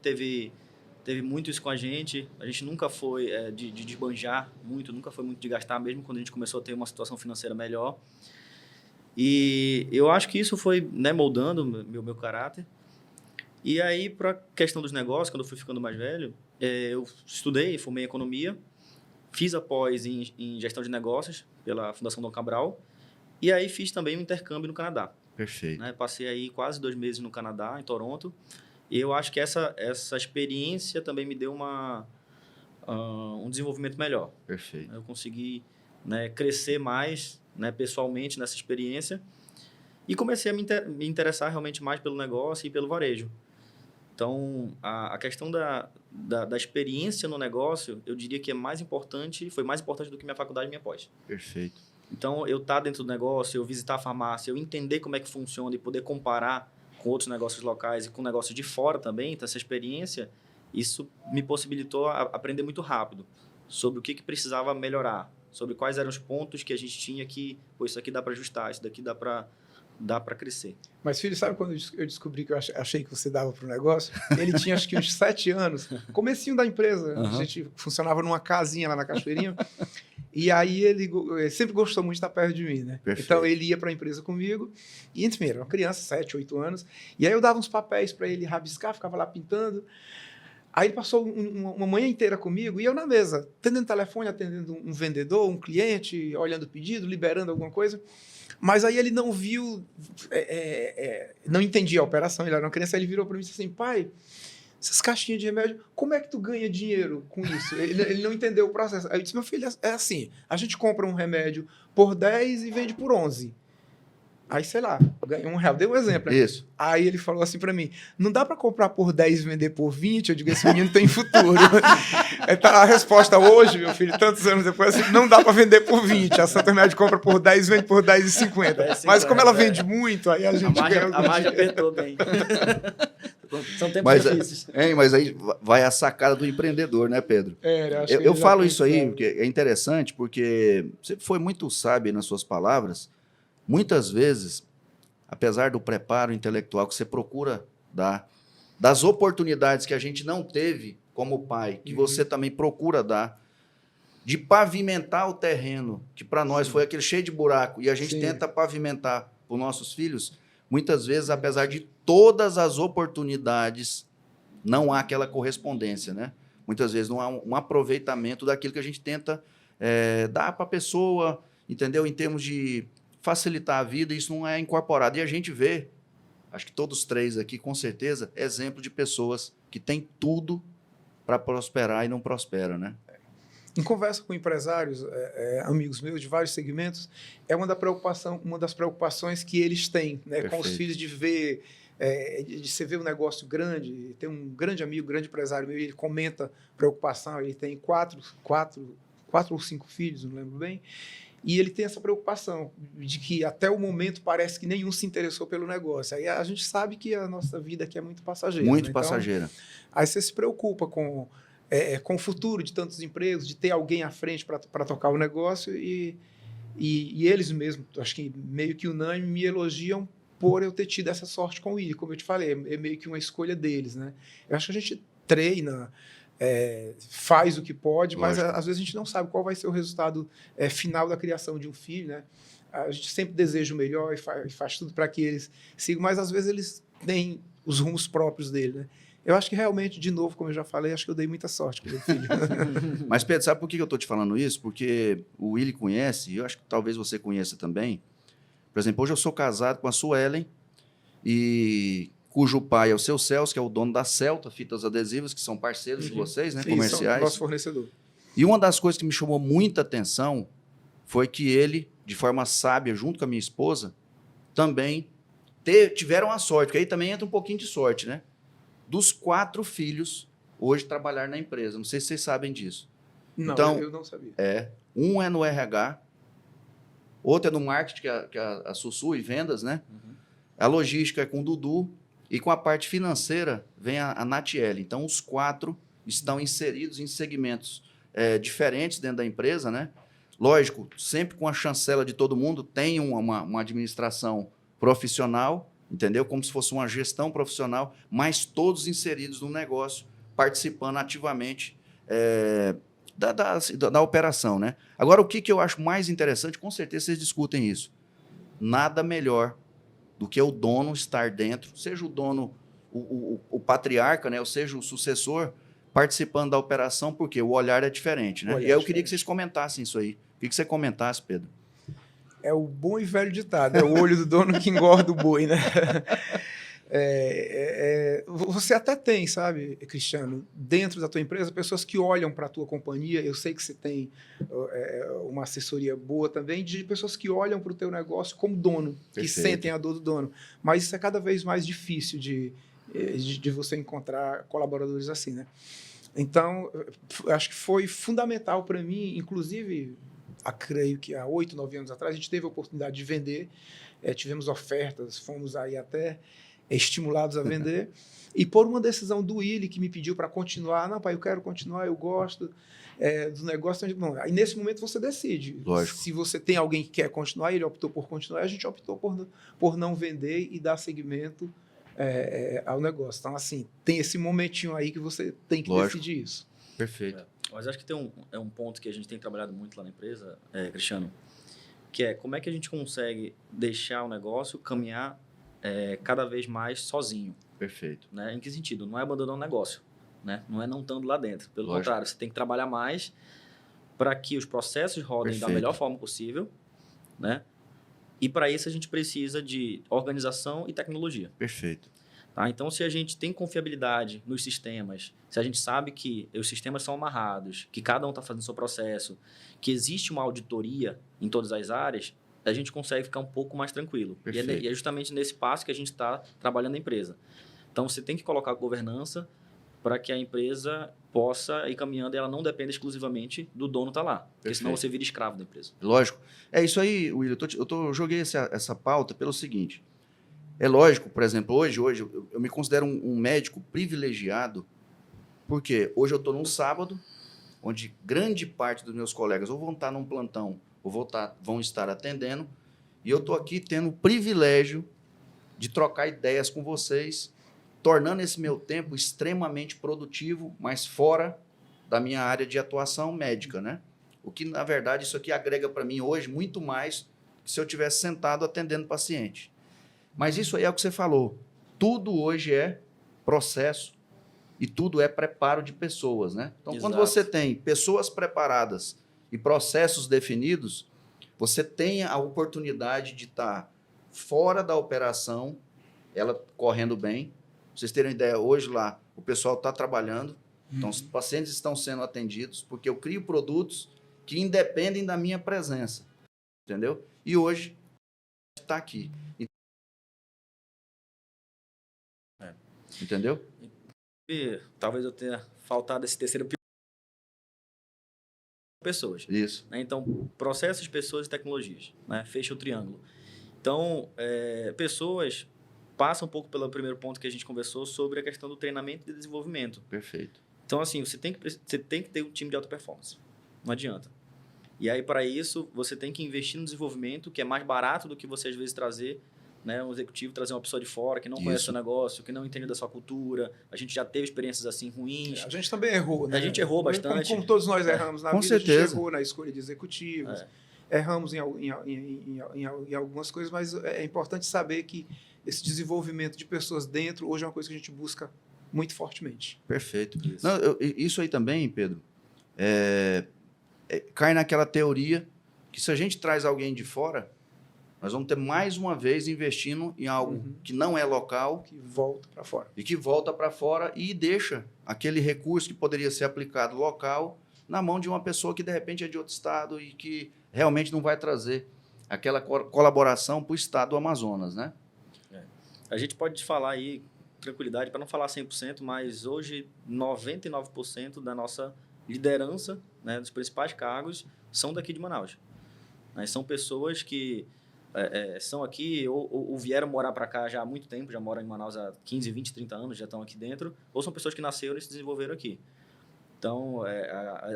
teve muito isso com a gente nunca foi de desbanjar muito, nunca foi muito de gastar, mesmo quando a gente começou a ter uma situação financeira melhor. E eu acho que isso foi, né, moldando meu caráter. E aí, para a questão dos negócios, quando eu fui ficando mais velho, eu estudei, formei em economia, fiz a pós em gestão de negócios pela Fundação Dom Cabral, e aí fiz também um intercâmbio no Canadá. Perfeito. Né? Passei aí quase 2 meses no Canadá, em Toronto, e eu acho que essa experiência também me deu um desenvolvimento melhor. Perfeito. Eu consegui, né, crescer mais, né, pessoalmente nessa experiência e comecei a me interessar realmente mais pelo negócio e pelo varejo. Então, a questão da experiência no negócio, eu diria que foi mais importante do que minha faculdade e minha pós. Perfeito. Então, eu estar dentro do negócio, eu visitar a farmácia, eu entender como é que funciona e poder comparar com outros negócios locais e com negócios de fora também, então essa experiência, isso me possibilitou aprender muito rápido sobre o que precisava melhorar, sobre quais eram os pontos que a gente tinha que, pô, isso aqui dá para ajustar, isso daqui dá para crescer. Mas, filho, sabe quando eu descobri que eu achei que você dava para o negócio? Ele tinha acho que uns 7 anos, comecinho da empresa, a gente funcionava numa casinha lá na Cachoeirinha, e aí ele sempre gostou muito de estar perto de mim, né? Perfeito. Então ele ia para a empresa comigo, e enfim, era uma criança, 7, 8 anos, e aí eu dava uns papéis para ele rabiscar, ficava lá pintando. Aí ele passou uma manhã inteira comigo, e eu na mesa, atendendo telefone, atendendo um vendedor, um cliente, olhando o pedido, liberando alguma coisa. Mas aí ele não viu, não entendia a operação, ele era uma criança, aí ele virou para mim e disse assim, pai, essas caixinhas de remédio, como é que tu ganha dinheiro com isso? Ele não entendeu o processo. Aí eu disse, meu filho, é assim, a gente compra um remédio por 10 e vende por 11. Aí, sei lá, ganha R$1. Dei um exemplo. Né? Isso. Aí ele falou assim pra mim, não dá pra comprar por 10 e vender por 20? Eu digo, esse menino tem futuro. A resposta hoje, meu filho, tantos anos depois, assim, não dá pra vender por 20. A Santa Média compra por 10 e vende por 10,50. Mas como ela vende muito, aí a gente ganha a margem apertou bem. São tempos difíceis. Mas aí vai a sacada do empreendedor, né, Pedro? Eu falo isso aí, porque é interessante, porque você foi muito sábio nas suas palavras. Muitas vezes, apesar do preparo intelectual que você procura dar, das oportunidades que a gente não teve como pai, que você também procura dar, de pavimentar o terreno, que para nós foi aquele cheio de buraco, e a gente tenta pavimentar para os nossos filhos, muitas vezes, apesar de todas as oportunidades, não há aquela correspondência, né? Muitas vezes não há um aproveitamento daquilo que a gente tenta dar para a pessoa, entendeu? Em termos de facilitar a vida, isso não é incorporado. E a gente vê, acho que todos 3 aqui, com certeza, exemplo de pessoas que têm tudo para prosperar e não prosperam, né? Em conversa com empresários, amigos meus de vários segmentos, é uma das preocupações que eles têm, né, com os filhos, de ver, de você ver um negócio grande. Tem um grande amigo, grande empresário meu, ele comenta preocupação, ele tem 4 ou 5 filhos, não lembro bem. E ele tem essa preocupação de que até o momento parece que nenhum se interessou pelo negócio. Aí a gente sabe que a nossa vida aqui é muito passageira. Muito né? passageira. Então, aí você se preocupa com o futuro de tantos empregos, de ter alguém à frente para tocar o negócio e eles mesmos, acho que meio que unânime, me elogiam por eu ter tido essa sorte com o Willi. Como eu te falei, é meio que uma escolha deles. Né? Eu acho que a gente treina, faz o que pode, mas Lógico. às vezes a gente não sabe qual vai ser o resultado final da criação de um filho. Né? A gente sempre deseja o melhor e faz tudo para que eles sigam, mas às vezes eles têm os rumos próprios dele. Né? Eu acho que realmente, de novo, como eu já falei, acho que eu dei muita sorte com o meu filho. Mas, Pedro, sabe por que eu estou te falando isso? Porque o Willi conhece, e eu acho que talvez você conheça também. Por exemplo, hoje eu sou casado com a Suelen, cujo pai é o seu Celso, que é o dono da Celta Fitas Adesivas, que são parceiros de vocês, né? Sim, Comerciais. são nosso fornecedor. E uma das coisas que me chamou muita atenção foi que ele, de forma sábia, junto com a minha esposa, também tiveram a sorte, porque aí também entra um pouquinho de sorte, né? Dos 4 filhos hoje trabalhar na empresa. Não sei se vocês sabem disso. Não, Então, eu não sabia. Um é no RH, outro é no marketing, que é a Sussu e vendas, né? Uhum. A logística é com o Dudu e com a parte financeira vem a Natiele. Então, os 4 estão inseridos em segmentos diferentes dentro da empresa, né? Lógico, sempre com a chancela de todo mundo, tem uma administração profissional, entendeu? Como se fosse uma gestão profissional, mas todos inseridos no negócio, participando ativamente da operação, né? Agora, o que eu acho mais interessante, com certeza vocês discutem isso, nada melhor do que o dono estar dentro, seja o dono, o patriarca, né? Ou seja, o sucessor, participando da operação, porque o olhar é diferente, né? E aí eu queria que vocês comentassem isso aí. Queria que você comentasse, Pedro. É o bom e velho ditado, é o olho do dono que engorda o boi, né? Você até tem, sabe, Cristiano, dentro da tua empresa, pessoas que olham para a tua companhia. Eu sei que você tem uma assessoria boa também, de pessoas que olham para o teu negócio como dono, que sentem a dor do dono. Mas isso é cada vez mais difícil de você encontrar colaboradores assim, né? Então, acho que foi fundamental para mim, inclusive, creio que há 8, 9 anos atrás, a gente teve a oportunidade de vender, tivemos ofertas, fomos aí até estimulados a vender, e por uma decisão do Willi, que me pediu para continuar, não, pai, eu quero continuar, eu gosto do negócio. Bom, aí nesse momento você decide. Lógico. Se você tem alguém que quer continuar, ele optou por continuar, a gente optou por não vender e dar seguimento ao negócio. Então, assim, tem esse momentinho aí que você tem que decidir isso. Perfeito. Mas acho que tem um ponto que a gente tem trabalhado muito lá na empresa, Cristiano, que é como é que a gente consegue deixar o negócio caminhar cada vez mais sozinho. Perfeito. Né? Em que sentido? Não é abandonar o negócio, né? Não é não estando lá dentro. Pelo Lógico. contrário, você tem que trabalhar mais para que os processos rodem da melhor forma possível, né? E para isso a gente precisa de organização e tecnologia. Perfeito. Tá? Então, se a gente tem confiabilidade nos sistemas, se a gente sabe que os sistemas são amarrados, que cada um está fazendo o seu processo, que existe uma auditoria em todas as áreas, a gente consegue ficar um pouco mais tranquilo. E é justamente nesse passo que a gente está trabalhando a empresa. Então, você tem que colocar governança para que a empresa possa ir caminhando e ela não dependa exclusivamente do dono estar lá. Porque senão você vira escravo da empresa. Lógico. É isso aí, William. Eu joguei essa pauta pelo seguinte. É lógico, por exemplo, hoje eu me considero um médico privilegiado, porque hoje eu estou num sábado, onde grande parte dos meus colegas ou vão estar num plantão ou vão estar atendendo, e eu estou aqui tendo o privilégio de trocar ideias com vocês, tornando esse meu tempo extremamente produtivo, mas fora da minha área de atuação médica, né? O que, na verdade, isso aqui agrega para mim hoje muito mais que se eu tivesse sentado atendendo paciente. Mas isso aí é o que você falou. Tudo hoje é processo e tudo é preparo de pessoas, né? Então, quando você tem pessoas preparadas e processos definidos, você tem a oportunidade de estar fora da operação, ela correndo bem. Pra vocês terem ideia, hoje lá o pessoal está trabalhando, então os pacientes estão sendo atendidos, porque eu crio produtos que independem da minha presença, entendeu? E hoje está aqui. Entendeu? E talvez eu tenha faltado esse terceiro pessoas. Isso. Né? Então, processos, pessoas e tecnologias. Né? Fecha o triângulo. Então, pessoas passam um pouco pelo primeiro ponto que a gente conversou sobre a questão do treinamento e desenvolvimento. Perfeito. Então, assim, você tem que ter um time de alta performance. Não adianta. E aí, para isso, você tem que investir no desenvolvimento, que é mais barato do que você, às vezes, trazer, né, um executivo, trazer uma pessoa de fora que não conhece o negócio, que não entende da sua cultura. A gente já teve experiências assim ruins. A gente também errou, né? A gente errou bastante. Como todos nós erramos na Com vida, certeza. a gente errou na escolha de executivos. Erramos em algumas coisas, mas é importante saber que esse desenvolvimento de pessoas dentro, hoje é uma coisa que a gente busca muito fortemente. Perfeito. Isso, não, isso aí também, Pedro, cai naquela teoria que se a gente traz alguém de fora, nós vamos ter mais uma vez investindo em algo que não é local. Que volta para fora. E que volta para fora e deixa aquele recurso que poderia ser aplicado local na mão de uma pessoa que, de repente, é de outro estado e que realmente não vai trazer aquela colaboração para o estado do Amazonas, né? A gente pode falar aí, tranquilidade, para não falar 100%, mas hoje 99% da nossa liderança, né, dos principais cargos, são daqui de Manaus. Né? São pessoas que são aqui ou vieram morar para cá já há muito tempo, já moram em Manaus há 15, 20, 30 anos, já estão aqui dentro, ou são pessoas que nasceram e se desenvolveram aqui. Então,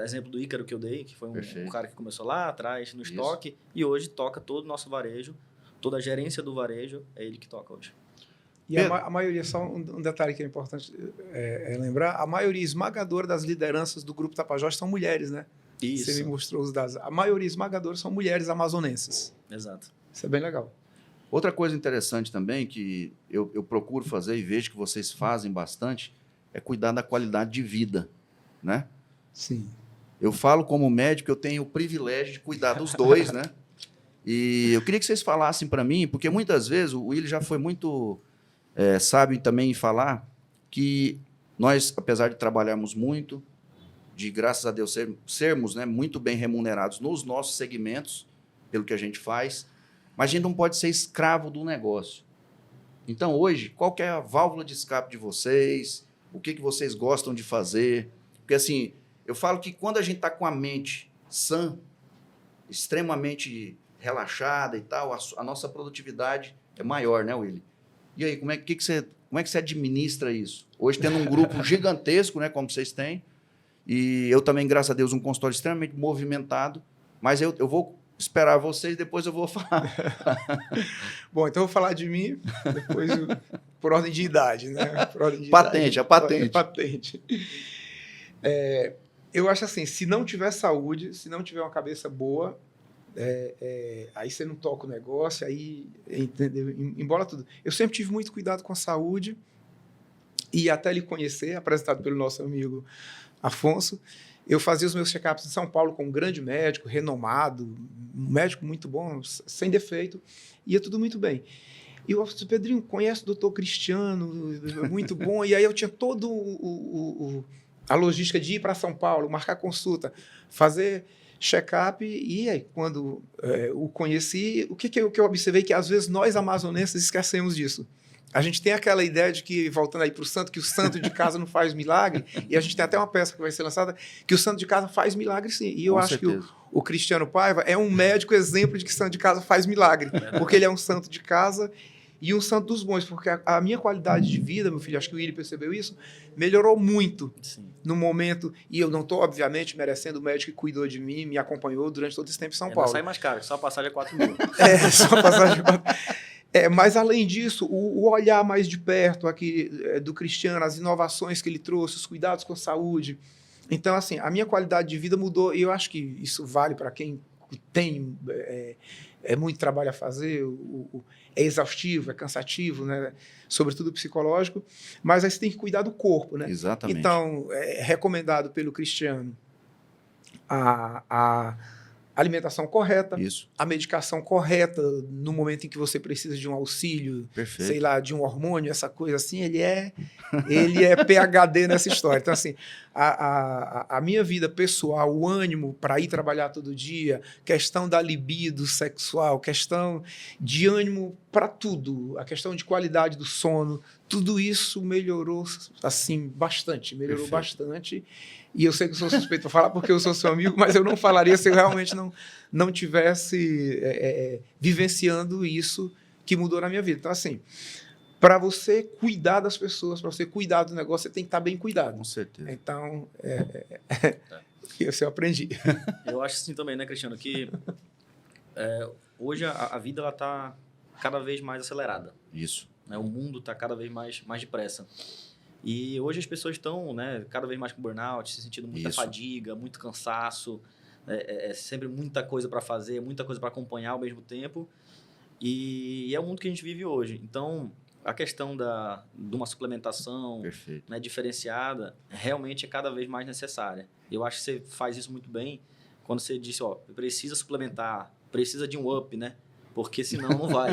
exemplo do Ícaro que eu dei, que foi um cara que começou lá atrás no estoque e hoje toca todo o nosso varejo, toda a gerência do varejo, é ele que toca hoje. E a maioria, só um detalhe que é importante lembrar, a maioria esmagadora das lideranças do Grupo Tapajós são mulheres, né? Isso. Você me mostrou os dados. A maioria esmagadora são mulheres amazonenses. Exato. Isso é bem legal. Outra coisa interessante também, que eu procuro fazer e vejo que vocês fazem bastante, é cuidar da qualidade de vida, né? Sim. Eu falo como médico, eu tenho o privilégio de cuidar dos dois, né? E eu queria que vocês falassem para mim, porque muitas vezes o Willi já foi muito sábio também em falar que nós, apesar de trabalharmos muito, de graças a Deus sermos, né, muito bem remunerados nos nossos segmentos, pelo que a gente faz, mas a gente não pode ser escravo do negócio. Então, hoje, qual que é a válvula de escape de vocês? O que vocês gostam de fazer? Porque, assim, eu falo que quando a gente está com a mente sã, extremamente relaxada e tal, a nossa produtividade é maior, né, Willi? E aí, como é que você administra isso? Hoje, tendo um grupo gigantesco, né, como vocês têm, e eu também, graças a Deus, um consultório extremamente movimentado, mas eu vou esperar vocês, depois eu vou falar. Bom, então eu vou falar de mim, depois por ordem de idade, né? Por ordem de patente, idade. a patente. Patente. Eu acho assim, se não tiver saúde, se não tiver uma cabeça boa, aí você não toca o negócio, aí, entendeu? Embola tudo. Eu sempre tive muito cuidado com a saúde e até lhe conhecer, apresentado pelo nosso amigo Afonso, eu fazia os meus check-ups em São Paulo com um grande médico, renomado, um médico muito bom, sem defeito, ia tudo muito bem. E eu disse, Pedrinho, conhece o doutor Cristiano, muito bom. E aí eu tinha todo a logística de ir para São Paulo, marcar consulta, fazer check-up. E aí, quando o conheci, o que eu observei? Que às vezes nós amazonenses esquecemos disso. A gente tem aquela ideia de que, voltando aí para o santo, que o santo de casa não faz milagre, e a gente tem até uma peça que vai ser lançada, que o santo de casa faz milagre sim. E eu acho que o Cristiano Paiva é um médico exemplo de que santo de casa faz milagre, porque ele é um santo de casa e um santo dos bons, porque a minha qualidade de vida, meu filho, acho que o Willi percebeu isso, melhorou muito no momento, e eu não estou, obviamente, merecendo o médico que cuidou de mim, me acompanhou durante todo esse tempo em São Paulo. Não sai mais caro, só a passagem é 4 mil. Só a passagem é 4 mil. Mas, além disso, o olhar mais de perto aqui do Cristiano, as inovações que ele trouxe, os cuidados com a saúde. Então, assim, a minha qualidade de vida mudou, e eu acho que isso vale para quem tem muito trabalho a fazer, é exaustivo, é cansativo, né? Sobretudo psicológico, mas aí você tem que cuidar do corpo, né? Exatamente. Então, é recomendado pelo Cristiano a alimentação correta, a medicação correta no momento em que você precisa de um auxílio, sei lá, de um hormônio, essa coisa assim, ele é PhD nessa história. Então, assim, a minha vida pessoal, o ânimo para ir trabalhar todo dia, questão da libido sexual, questão de ânimo para tudo, a questão de qualidade do sono, tudo isso melhorou assim bastante, bastante. E eu sei que eu sou suspeito para falar porque eu sou seu amigo, mas eu não falaria se eu realmente não tivesse vivenciando isso que mudou na minha vida. Então, assim, para você cuidar das pessoas, para você cuidar do negócio, você tem que estar bem cuidado. Com certeza. Então, isso eu aprendi. Eu acho assim também, né, Cristiano, que hoje a vida ela está cada vez mais acelerada. Isso. Né? O mundo está cada vez mais depressa. E hoje as pessoas estão, né, cada vez mais com burnout, se sentindo muita fadiga, muito cansaço, sempre muita coisa para fazer, muita coisa para acompanhar ao mesmo tempo. E é o mundo que a gente vive hoje. Então, a questão de uma suplementação, né, diferenciada realmente é cada vez mais necessária. Eu acho que você faz isso muito bem quando você disse, ó, precisa suplementar, precisa de um up, né? Porque senão não vai.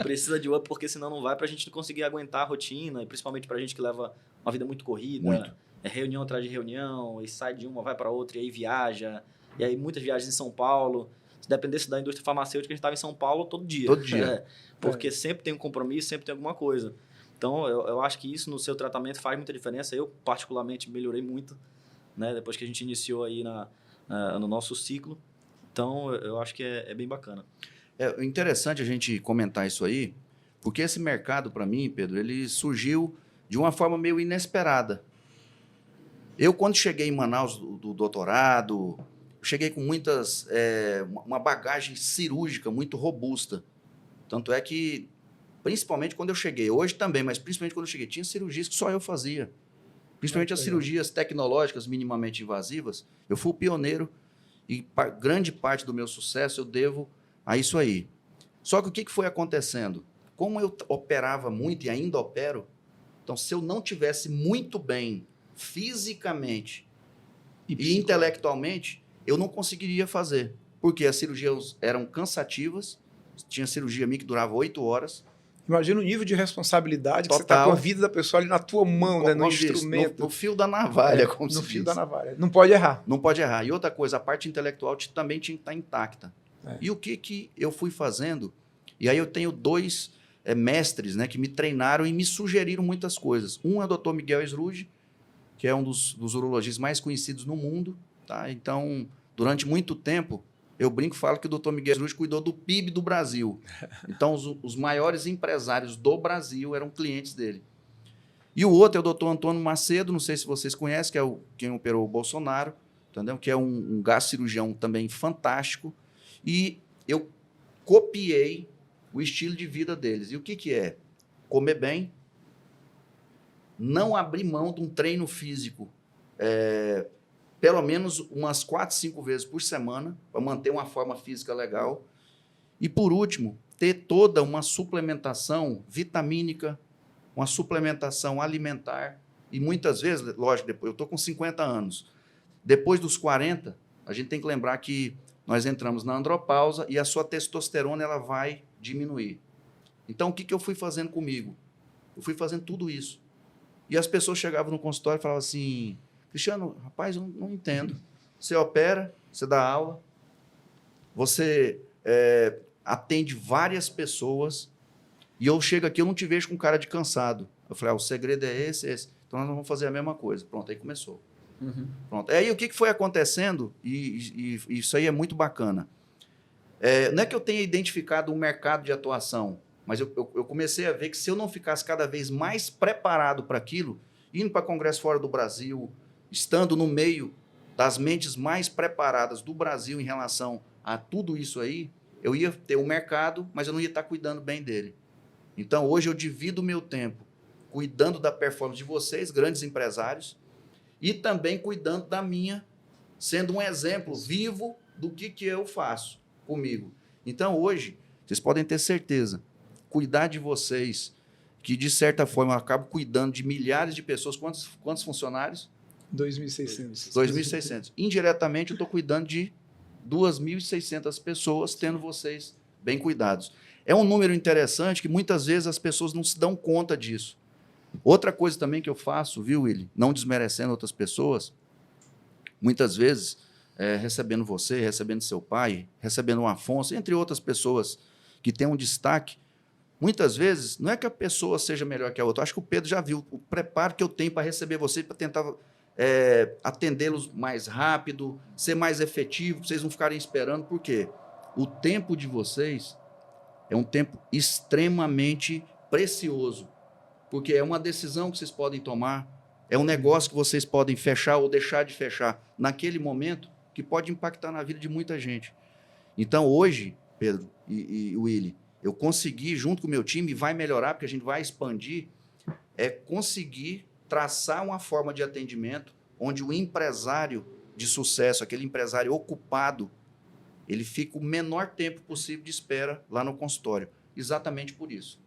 Precisa de up, porque senão não vai, para a gente conseguir aguentar a rotina, e principalmente para a gente que leva uma vida muito corrida. Muito. É reunião atrás de reunião, e sai de uma, vai para outra, e aí viaja. E aí muitas viagens em São Paulo. Se dependesse da indústria farmacêutica, a gente estava em São Paulo todo dia. Todo dia. Porque sempre tem um compromisso, sempre tem alguma coisa. Então, eu acho que isso no seu tratamento faz muita diferença. Eu, particularmente, melhorei muito, né, depois que a gente iniciou aí no nosso ciclo. Então, eu acho que é bem bacana. É interessante a gente comentar isso aí, porque esse mercado, para mim, Pedro, ele surgiu de uma forma meio inesperada. Eu, quando cheguei em Manaus do doutorado, cheguei com uma bagagem cirúrgica muito robusta. Tanto é que, principalmente quando eu cheguei, hoje também, mas principalmente quando eu cheguei, tinha cirurgias que só eu fazia. Principalmente as cirurgias tecnológicas minimamente invasivas. Eu fui o pioneiro e grande parte do meu sucesso eu devo a isso aí. Só que o que foi acontecendo? Como eu operava muito e ainda opero, então se eu não tivesse muito bem fisicamente e intelectualmente, eu não conseguiria fazer. Porque as cirurgias eram cansativas, tinha cirurgia minha que durava 8 horas. Imagina o nível de responsabilidade que você está com a vida da pessoa ali na tua mão, né, no instrumento. No fio da navalha, como se diz. No fio da navalha. Não pode errar. Não pode errar. E outra coisa, a parte intelectual também tinha que estar intacta. E o que eu fui fazendo? E aí eu tenho 2 mestres, né, que me treinaram e me sugeriram muitas coisas. Um é o Dr. Miguel Esruge, que é um dos urologistas mais conhecidos no mundo. Tá? Então, durante muito tempo, eu brinco e falo que o Dr. Miguel Esruge cuidou do PIB do Brasil. Então, os maiores empresários do Brasil eram clientes dele. E o outro é o Dr. Antônio Macedo, não sei se vocês conhecem, que é quem operou o Bolsonaro, entendeu? Que é um gastro-cirurgião também fantástico. E eu copiei o estilo de vida deles. E o que é? Comer bem, não abrir mão de um treino físico pelo menos umas 4, 5 vezes por semana, para manter uma forma física legal. E, por último, ter toda uma suplementação vitamínica, uma suplementação alimentar. E muitas vezes, lógico, eu estou com 50 anos. Depois dos 40, a gente tem que lembrar que nós entramos na andropausa e a sua testosterona ela vai diminuir. Então, o que eu fui fazendo comigo? Eu fui fazendo tudo isso. E as pessoas chegavam no consultório e falavam assim... Cristiano, rapaz, eu não entendo. Você opera, você dá aula, você atende várias pessoas e eu chego aqui, eu não te vejo com cara de cansado. Eu falei, o segredo é esse. Então, nós vamos fazer a mesma coisa. Pronto, aí começou. Pronto. Aí, o que foi acontecendo? E isso aí é muito bacana. Não é que eu tenha identificado um mercado de atuação, mas eu comecei a ver que se eu não ficasse cada vez mais preparado para aquilo, indo para congresso fora do Brasil, estando no meio das mentes mais preparadas do Brasil em relação a tudo isso aí, eu ia ter um mercado, mas eu não ia estar cuidando bem dele. Então, hoje eu divido o meu tempo cuidando da performance de vocês, grandes empresários, e também cuidando da minha, sendo um exemplo vivo do que eu faço comigo. Então, hoje, vocês podem ter certeza, cuidar de vocês, que de certa forma eu acabo cuidando de milhares de pessoas. Quantos funcionários? 2.600. 2.600. Indiretamente, eu estou cuidando de 2.600 pessoas, tendo vocês bem cuidados. É um número interessante que muitas vezes as pessoas não se dão conta disso. Outra coisa também que eu faço, viu, Willy? Não desmerecendo outras pessoas, muitas vezes, recebendo você, recebendo seu pai, recebendo o Afonso, entre outras pessoas que têm um destaque, muitas vezes, não é que a pessoa seja melhor que a outra. Eu acho que o Pedro já viu o preparo que eu tenho para receber você, para tentar atendê-los mais rápido, ser mais efetivo, para vocês não ficarem esperando, porque o tempo de vocês é um tempo extremamente precioso, porque é uma decisão que vocês podem tomar, é um negócio que vocês podem fechar ou deixar de fechar naquele momento, que pode impactar na vida de muita gente. Então, hoje, Pedro e Willy, eu consegui, junto com o meu time, vai melhorar, porque a gente vai expandir, conseguir traçar uma forma de atendimento onde o empresário de sucesso, aquele empresário ocupado, ele fica o menor tempo possível de espera lá no consultório. Exatamente por isso.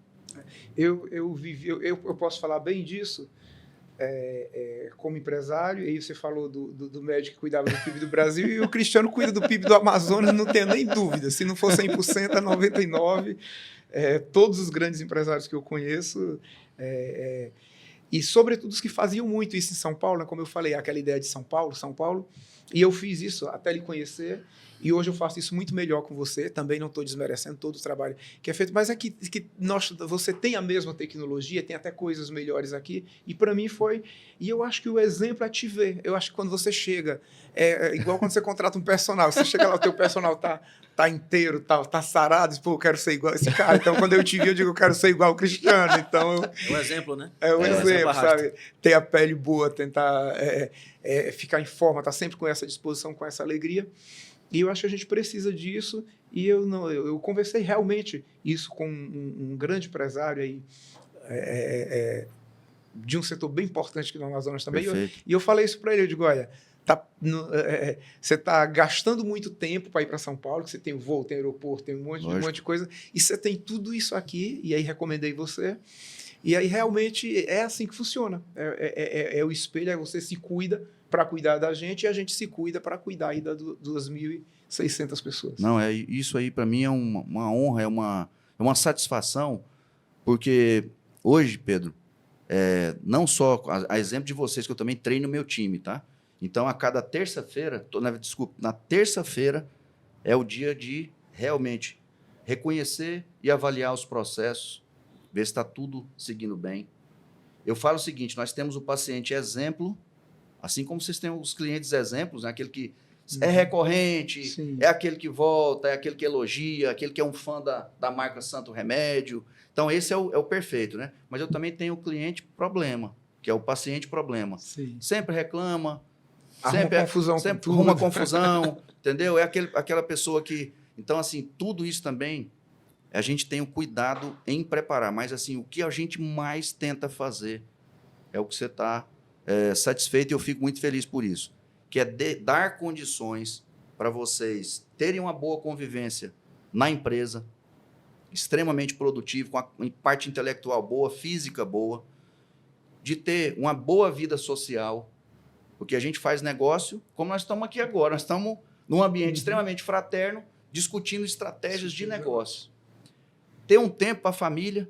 Eu posso falar bem disso como empresário, e aí você falou do médico que cuidava do PIB do Brasil, e o Cristiano cuida do PIB do Amazonas, não tenho nem dúvida. Se não for 100%, é 99%. Todos os grandes empresários que eu conheço... E, sobretudo, os que faziam muito isso em São Paulo, né? Como eu falei, aquela ideia de São Paulo, e eu fiz isso até lhe conhecer, e hoje eu faço isso muito melhor com você, também não estou desmerecendo todo o trabalho que é feito, mas é que você tem a mesma tecnologia, tem até coisas melhores aqui, e para mim foi, e eu acho que o exemplo é te ver, eu acho que quando você chega, igual quando você contrata um personal, você chega lá, o teu personal tá inteiro, tá sarado, diz, pô, eu quero ser igual esse cara. Então, quando eu te vi, eu digo, eu quero ser igual o Cristiano. Então, é um exemplo, né? É um exemplo, sabe? Ter a pele boa, tentar ficar em forma, estar sempre com essa disposição, com essa alegria. E eu acho que a gente precisa disso. E eu conversei realmente isso com um grande empresário aí, de um setor bem importante aqui no Amazonas também. E eu falei isso para ele, eu digo, olha... você está gastando muito tempo para ir para São Paulo, que você tem o voo, tem aeroporto, tem um monte de coisa, e você tem tudo isso aqui, e aí recomendei você, e aí realmente é assim que funciona, o espelho, você se cuida para cuidar da gente, e a gente se cuida para cuidar aí das 2.600 pessoas. Não, isso aí para mim é uma honra, é uma satisfação, porque hoje, Pedro, não só a exemplo de vocês, que eu também treino o meu time, tá? Então, a cada terça-feira, na terça-feira é o dia de realmente reconhecer e avaliar os processos, ver se está tudo seguindo bem. Eu falo o seguinte, nós temos o paciente exemplo, assim como vocês têm os clientes exemplos, né? Aquele que é recorrente, sim, é aquele que volta, é aquele que elogia, aquele que é um fã da marca Santo Remédio. Então, esse é o perfeito, né? Mas eu também tenho o cliente problema, que é o paciente problema. Sim. Sempre reclama, sempre arruma confusão, entendeu? É aquela pessoa que... Então, assim, tudo isso também, a gente tem o cuidado em preparar, mas, assim, o que a gente mais tenta fazer é o que você está satisfeito, e eu fico muito feliz por isso, que é dar condições para vocês terem uma boa convivência na empresa, extremamente produtivo, com a parte intelectual boa, física boa, de ter uma boa vida social, porque a gente faz negócio como nós estamos aqui agora. Nós estamos num ambiente extremamente fraterno, discutindo estratégias de negócio. Ter um tempo para a família,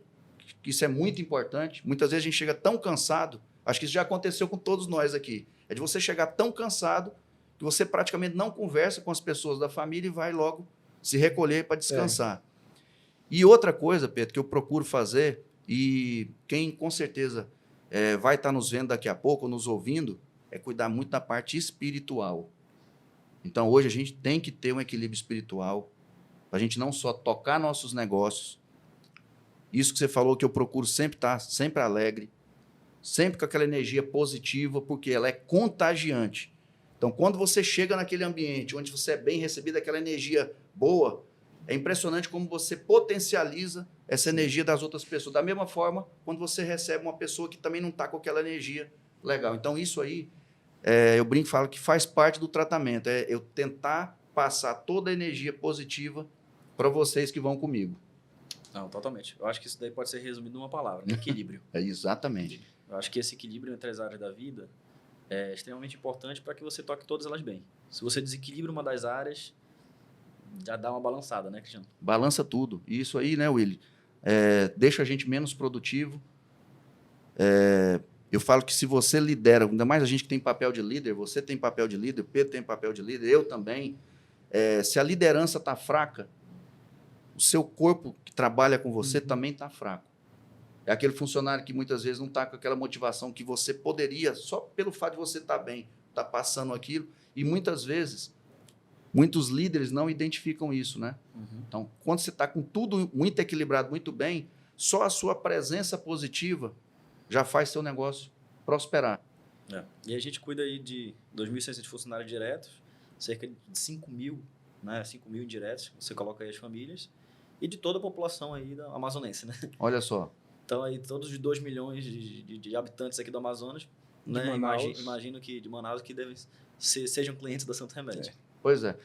que isso é muito importante. Muitas vezes a gente chega tão cansado, acho que isso já aconteceu com todos nós aqui, é de você chegar tão cansado que você praticamente não conversa com as pessoas da família e vai logo se recolher para descansar. E outra coisa, Pedro, que eu procuro fazer, e quem com certeza vai estar nos vendo daqui a pouco, ou nos ouvindo, é cuidar muito da parte espiritual. Então, hoje, a gente tem que ter um equilíbrio espiritual, para a gente não só tocar nossos negócios. Isso que você falou, que eu procuro sempre estar sempre alegre, sempre com aquela energia positiva, porque ela é contagiante. Então, quando você chega naquele ambiente onde você é bem recebido, aquela energia boa, é impressionante como você potencializa essa energia das outras pessoas. Da mesma forma, quando você recebe uma pessoa que também não está com aquela energia legal. Então, isso aí, eu brinco e falo que faz parte do tratamento. É eu tentar passar toda a energia positiva para vocês que vão comigo. Não, totalmente. Eu acho que isso daí pode ser resumido numa palavra, né? Equilíbrio. Exatamente. Eu acho que esse equilíbrio entre as áreas da vida é extremamente importante para que você toque todas elas bem. Se você desequilibra uma das áreas, já dá uma balançada, né, Cristiano? Balança tudo. E isso aí, né, Willy? Deixa a gente menos produtivo. Eu falo que se você lidera, ainda mais a gente que tem papel de líder, você tem papel de líder, o Pedro tem papel de líder, eu também. Se a liderança está fraca, o seu corpo que trabalha com você também está fraco. É aquele funcionário que muitas vezes não está com aquela motivação que você poderia, só pelo fato de você estar bem, estar passando aquilo. E muitas vezes, muitos líderes não identificam isso, né? Então, quando você está com tudo muito equilibrado, muito bem, só a sua presença positiva já faz seu negócio prosperar. E a gente cuida aí de 2.600 funcionários diretos, cerca de 5.000, né? 5.000 indiretos, você coloca aí as famílias, e de toda a população aí da amazonense, né? Olha só. Então, aí todos os 2 milhões de habitantes aqui do Amazonas, né? Imagino que de Manaus, que sejam clientes da Santo Remédio. Pois é.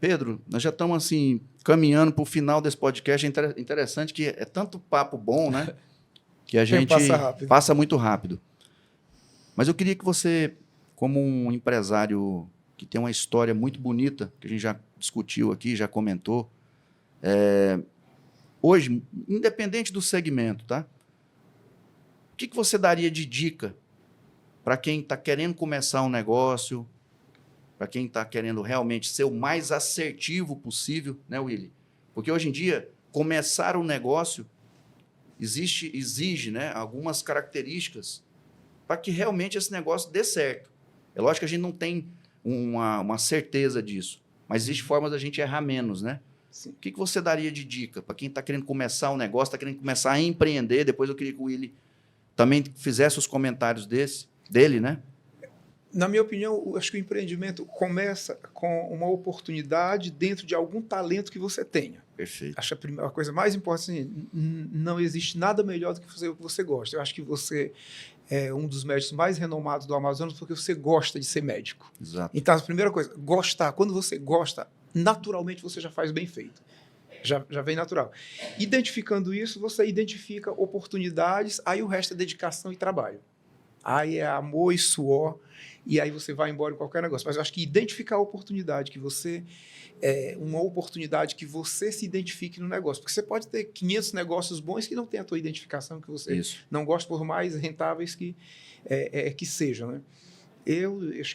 Pedro, nós já estamos assim, caminhando para o final desse podcast. É interessante que é tanto papo bom, né? Que a gente passa muito rápido. Mas eu queria que você, como um empresário que tem uma história muito bonita, que a gente já discutiu aqui, já comentou, hoje, independente do segmento, tá? O que você daria de dica para quem está querendo começar um negócio, para quem está querendo realmente ser o mais assertivo possível, né, Willy? Porque hoje em dia, começar um negócio exige, né, algumas características para que realmente esse negócio dê certo. É lógico que a gente não tem uma certeza disso, mas existem formas da gente errar menos, né? Sim. O que você daria de dica para quem está querendo começar um negócio, está querendo começar a empreender? Depois eu queria que o Willy também fizesse os comentários dele, né? Na minha opinião, eu acho que o empreendimento começa com uma oportunidade dentro de algum talento que você tenha. Perfeito. Acho a coisa mais importante, assim, não existe nada melhor do que fazer o que você gosta. Eu acho que você é um dos médicos mais renomados do Amazonas porque você gosta de ser médico. Exato. Então, a primeira coisa, gostar. Quando você gosta, naturalmente você já faz bem feito. Já vem natural. Identificando isso, você identifica oportunidades, aí o resto é dedicação e trabalho. Aí é amor e suor, e aí você vai embora em qualquer negócio. Mas eu acho que identificar a oportunidade que você... uma oportunidade que você se identifique no negócio. Porque você pode ter 500 negócios bons que não tem a tua identificação, que você não gosta, por mais rentáveis que sejam, né? Eu acho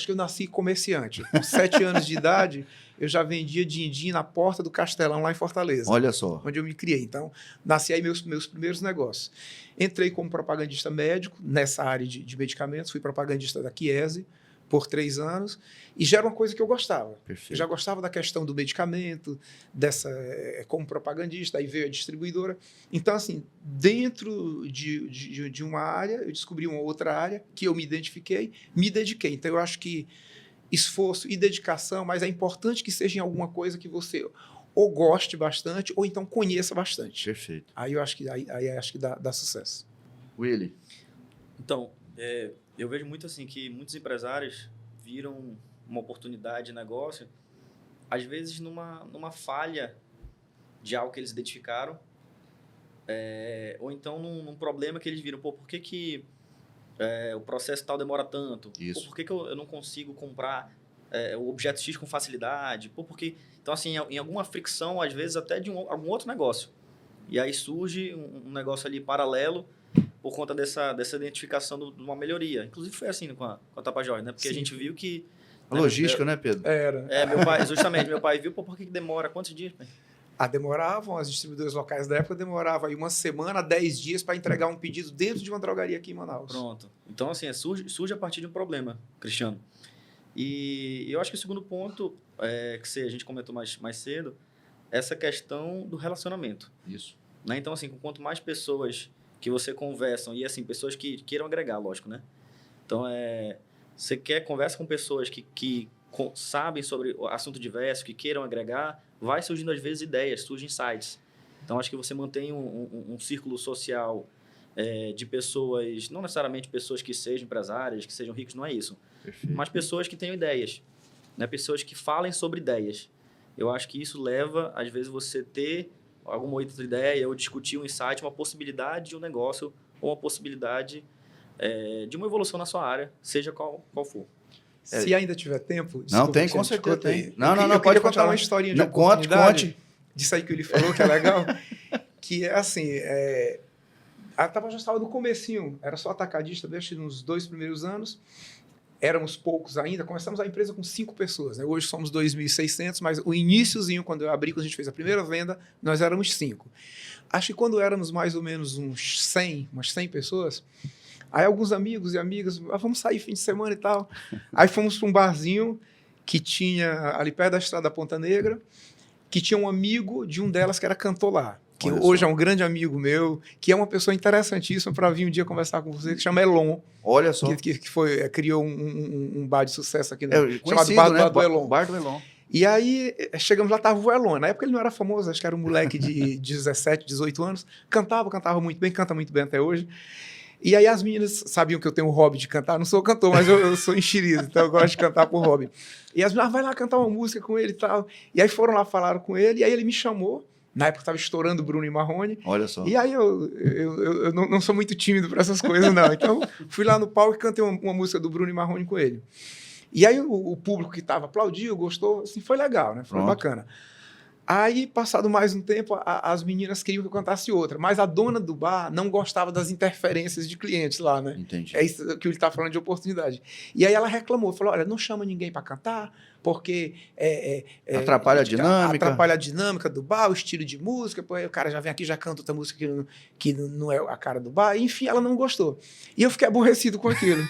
que eu nasci comerciante. Com 7 anos de idade, eu já vendia din-din na porta do Castelão, lá em Fortaleza. Olha só. Onde eu me criei. Então, nasci aí meus primeiros negócios. Entrei como propagandista médico nessa área de medicamentos. Fui propagandista da Chiesi por 3 anos. E já era uma coisa que eu gostava. Perfeito. Eu já gostava da questão do medicamento, como propagandista, aí veio a distribuidora. Então, assim, dentro de uma área, eu descobri uma outra área que eu me identifiquei, me dediquei. Então, eu acho que esforço e dedicação, mas é importante que seja em alguma coisa que você ou goste bastante, ou então conheça bastante. Perfeito. Aí eu acho que, acho que dá sucesso. Willy. Então, eu vejo muito assim que muitos empresários viram uma oportunidade de negócio, às vezes numa falha de algo que eles identificaram, ou então num problema que eles viram, por que o processo tal demora tanto? Isso. Por que eu não consigo comprar o objeto X com facilidade? Porque... Então, assim, em alguma fricção, às vezes até de algum outro negócio. E aí surge um negócio ali paralelo por conta dessa identificação de uma melhoria. Inclusive foi assim com a Tapajós, né? Porque a gente viu que... A logística, né, Pedro? Era. Meu pai, justamente, meu pai viu, por que demora? Quantos dias? Demoravam, as distribuidoras locais da época demoravam aí 1 semana, 10 dias para entregar um pedido dentro de uma drogaria aqui em Manaus. Pronto. Então, assim, surge a partir de um problema, Cristiano. E eu acho que o segundo ponto, que a gente comentou mais cedo, essa questão do relacionamento. Isso. Né? Então, assim, com quanto mais pessoas que você conversam, e assim, pessoas que queiram agregar, lógico, né? Então, você conversa com pessoas que sabem sobre o assunto diverso, que queiram agregar, vai surgindo, às vezes, ideias, surgem insights. Então, acho que você mantém um círculo social de pessoas, não necessariamente pessoas que sejam empresárias, que sejam ricos, não é isso. Perfeito. Mas pessoas que tenham ideias, né? Pessoas que falem sobre ideias. Eu acho que isso leva, às vezes, você ter alguma outra ideia ou discutir um insight, uma possibilidade de um negócio ou uma possibilidade de uma evolução na sua área, seja qual for. Se ainda tiver tempo... Não, tem, com certeza tem. Não, pode contar uma historinha de oportunidade. Conte. Disso aí que ele falou, que é legal. Que é assim... A Tapajós estava no comecinho, era só atacadista, desde nos 2 primeiros anos. éramos poucos ainda, começamos a empresa com 5 pessoas, né? Hoje somos 2.600, mas o iniciozinho, quando eu abri, quando a gente fez a primeira venda, nós éramos 5. Acho que quando éramos mais ou menos umas 100 pessoas, aí alguns amigos e amigas, vamos sair fim de semana e tal. Aí fomos para um barzinho que tinha ali perto da estrada da Ponta Negra, que tinha um amigo de um delas que era cantor lá, que hoje é um grande amigo meu, que é uma pessoa interessantíssima para vir um dia conversar com você, que chama Elon. Olha só. Que criou um bar de sucesso aqui, chamado Bar do Elon. Bar do Elon. E aí, chegamos lá, estava o Elon. Na época ele não era famoso, acho que era um moleque de 17, 18 anos. Cantava muito bem, canta muito bem até hoje. E aí as meninas sabiam que eu tenho um hobby de cantar. Não sou cantor, mas eu sou enxerido, então eu gosto de cantar por hobby. E as meninas, vai lá cantar uma música com ele e tal. E aí foram lá, falaram com ele, e aí ele me chamou. Na época estava estourando Bruno e Marrone. Olha só. E aí eu não sou muito tímido para essas coisas, não. Então fui lá no palco e cantei uma música do Bruno e Marrone com ele. E aí o público que estava aplaudiu, gostou, assim, foi legal, né? Foi bacana. Aí, passado mais um tempo, as meninas queriam que eu cantasse outra, mas a dona do bar não gostava das interferências de clientes lá, né? Entendi. É isso que ele está falando de oportunidade. E aí ela reclamou, falou, olha, não chama ninguém para cantar, porque... atrapalha a dinâmica. Atrapalha a dinâmica do bar, o estilo de música, pô, o cara já vem aqui, já canta outra música que não é a cara do bar. Enfim, ela não gostou. E eu fiquei aborrecido com aquilo.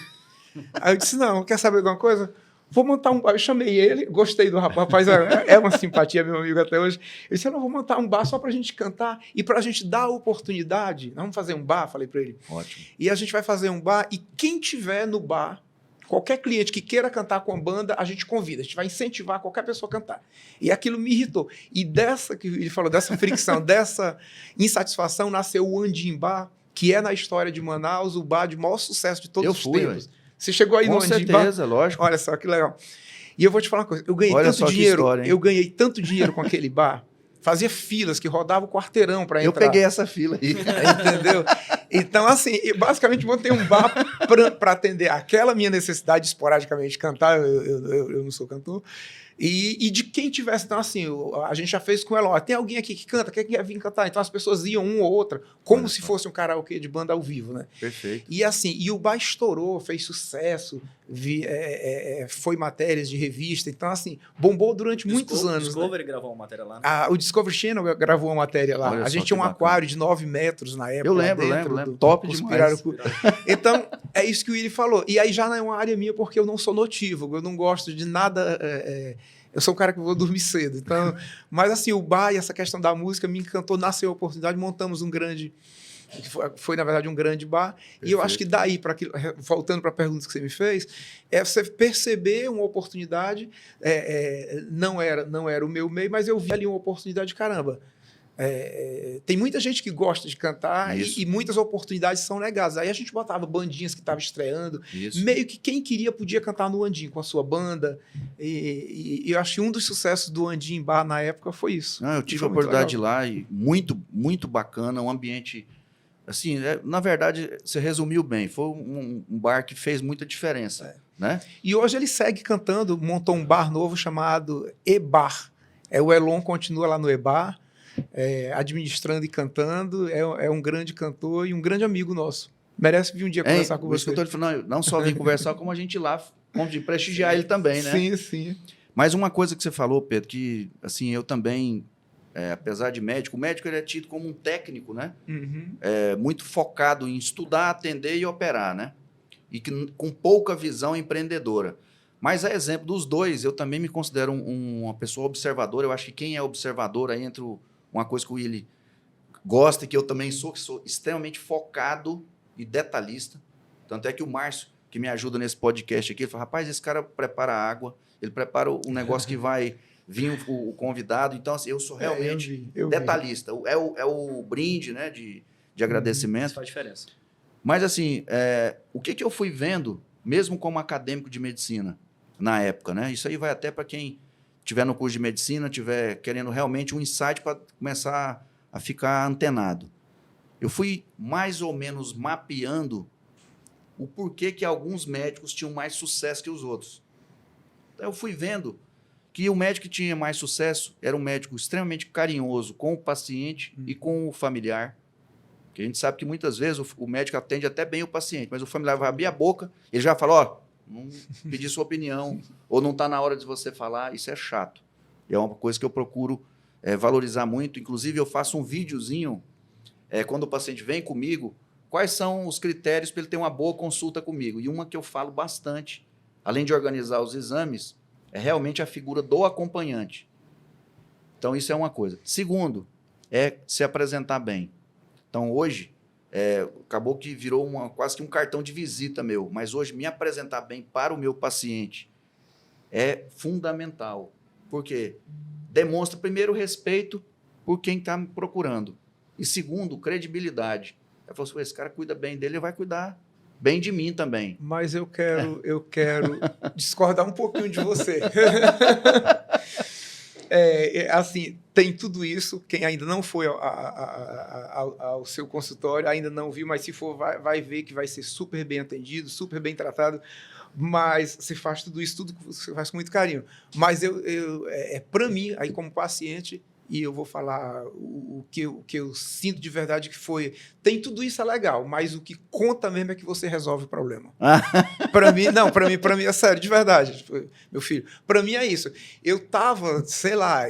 Aí eu disse, não, quer saber de uma coisa? Vou montar um bar. Eu chamei ele, gostei do rapaz, é uma simpatia, meu amigo, até hoje. Eu disse, não, vou montar um bar só pra gente cantar e pra gente dar a oportunidade. Nós vamos fazer um bar, falei pra ele. Ótimo. E a gente vai fazer um bar e quem tiver no bar, qualquer cliente que queira cantar com a banda, a gente convida. A gente vai incentivar qualquer pessoa a cantar. E aquilo me irritou. E dessa, que ele falou, dessa fricção, dessa insatisfação, nasceu o Andim Bar, que é na história de Manaus o bar de maior sucesso de todos os tempos. Você chegou aí no Andim Bar? Com certeza, lógico. Olha só, que legal. E eu vou te falar uma coisa, eu ganhei tanto dinheiro, eu ganhei tanto dinheiro com aquele bar, fazia filas que rodava o quarteirão para entrar. Eu peguei essa fila aí. Entendeu? Então, assim, eu basicamente montei um bar para atender aquela minha necessidade de esporadicamente cantar, eu não sou cantor, e de quem tivesse. Então, assim, a gente já fez com o Elon. Tem alguém aqui que canta, quer vir cantar? Então as pessoas iam uma ou outra, como se fosse um karaokê de banda ao vivo, né? Perfeito. E assim, e o bar estourou, fez sucesso, foi matérias de revista. Então, assim, bombou durante muitos anos. O Discovery gravou uma matéria lá, né? O Discovery Channel gravou uma matéria lá. A gente tinha um aquário de 9 metros na época. Eu lembro. Top demais. Então, é isso que o Willi falou. E aí já não é uma área minha, porque eu não sou notívago, eu não gosto de nada. Eu sou um cara que vou dormir cedo. Então, mas assim, o bar e essa questão da música me encantou, nasceu a oportunidade, montamos um grande. Foi, na verdade, um grande bar. Perfeito. E eu acho que daí, voltando para a pergunta que você me fez, é você perceber uma oportunidade. Não era o meu meio, mas eu vi ali uma oportunidade de caramba. Tem muita gente que gosta de cantar e muitas oportunidades são negadas. Aí a gente botava bandinhas que estavam estreando. Isso. Meio que quem queria podia cantar no Andim com a sua banda. E eu acho que um dos sucessos do Andim Bar na época foi isso. Eu tive a oportunidade de ir lá e muito, muito bacana. Um ambiente... Assim, na verdade, você resumiu bem. Foi um bar que fez muita diferença. Né? E hoje ele segue cantando, montou um bar novo chamado E-Bar. O Elon continua lá no E-Bar. Administrando e cantando, é um grande cantor e um grande amigo nosso. Merece vir um dia conversar com você. Não só vir conversar, como a gente ir lá, como de prestigiar ele também, né? Sim, sim. Mas uma coisa que você falou, Pedro, que assim, eu também, apesar de médico, o médico ele é tido como um técnico, né? Uhum. Muito focado em estudar, atender e operar, né? E com pouca visão empreendedora. Mas, a exemplo dos dois, eu também me considero uma pessoa observadora. Eu acho que quem é observador aí entre uma coisa que o Willi gosta e que eu também sou, que sou extremamente focado e detalhista. Tanto é que o Márcio, que me ajuda nesse podcast aqui, ele fala, rapaz, esse cara prepara água, ele prepara um negócio que vai vir o convidado. Então, assim, eu sou realmente detalhista. É o brinde, né, de agradecimento. Isso faz diferença. Mas, assim, o que eu fui vendo, mesmo como acadêmico de medicina, na época, né? Isso aí vai até para quem estiver no curso de medicina, estiver querendo realmente um insight para começar a ficar antenado. Eu fui mais ou menos mapeando o porquê que alguns médicos tinham mais sucesso que os outros. Então, eu fui vendo que o médico que tinha mais sucesso era um médico extremamente carinhoso com o paciente e com o familiar. Porque a gente sabe que muitas vezes o médico atende até bem o paciente, mas o familiar vai abrir a boca, ele já fala, não pedir sua opinião, ou não está na hora de você falar, isso é chato. E é uma coisa que eu procuro valorizar muito. Inclusive, eu faço um videozinho, quando o paciente vem comigo, quais são os critérios para ele ter uma boa consulta comigo. E uma que eu falo bastante, além de organizar os exames, é realmente a figura do acompanhante. Então, isso é uma coisa. Segundo, é se apresentar bem. Então, hoje, acabou que virou quase que um cartão de visita meu, mas hoje me apresentar bem para o meu paciente é fundamental. Por quê? Demonstra, primeiro, respeito por quem está me procurando. E, segundo, credibilidade. Eu falo assim, esse cara cuida bem dele, ele vai cuidar bem de mim também. Mas eu quero discordar um pouquinho de você. Assim, tem tudo isso. Quem ainda não foi ao seu consultório, ainda não viu, mas se for, vai ver que vai ser super bem atendido, super bem tratado. Mas você faz tudo isso, tudo você faz com muito carinho. Mas para mim, aí como paciente, e eu vou falar o que eu sinto de verdade que foi... Tem tudo isso, é legal, mas o que conta mesmo é que você resolve o problema. Para mim, não, para mim é sério, de verdade, meu filho. Para mim é isso. Eu tava, sei lá...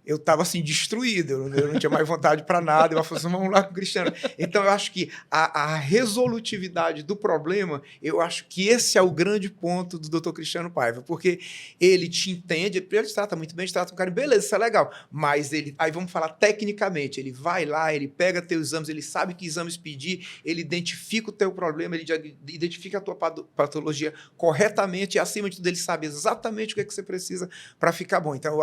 Eu estava assim, destruído, eu não tinha mais vontade para nada. Eu falei assim, vamos lá com o Cristiano. Então, eu acho que a resolutividade do problema, eu acho que esse é o grande ponto do Dr. Cristiano Paiva, porque ele te entende, ele te trata muito bem, te trata com carinho, beleza, isso é legal, mas aí vamos falar tecnicamente, ele vai lá, ele pega teus exames, ele sabe que exames pedir, ele identifica o teu problema, ele identifica a tua patologia corretamente e, acima de tudo, ele sabe exatamente o que é que você precisa para ficar bom. Então, eu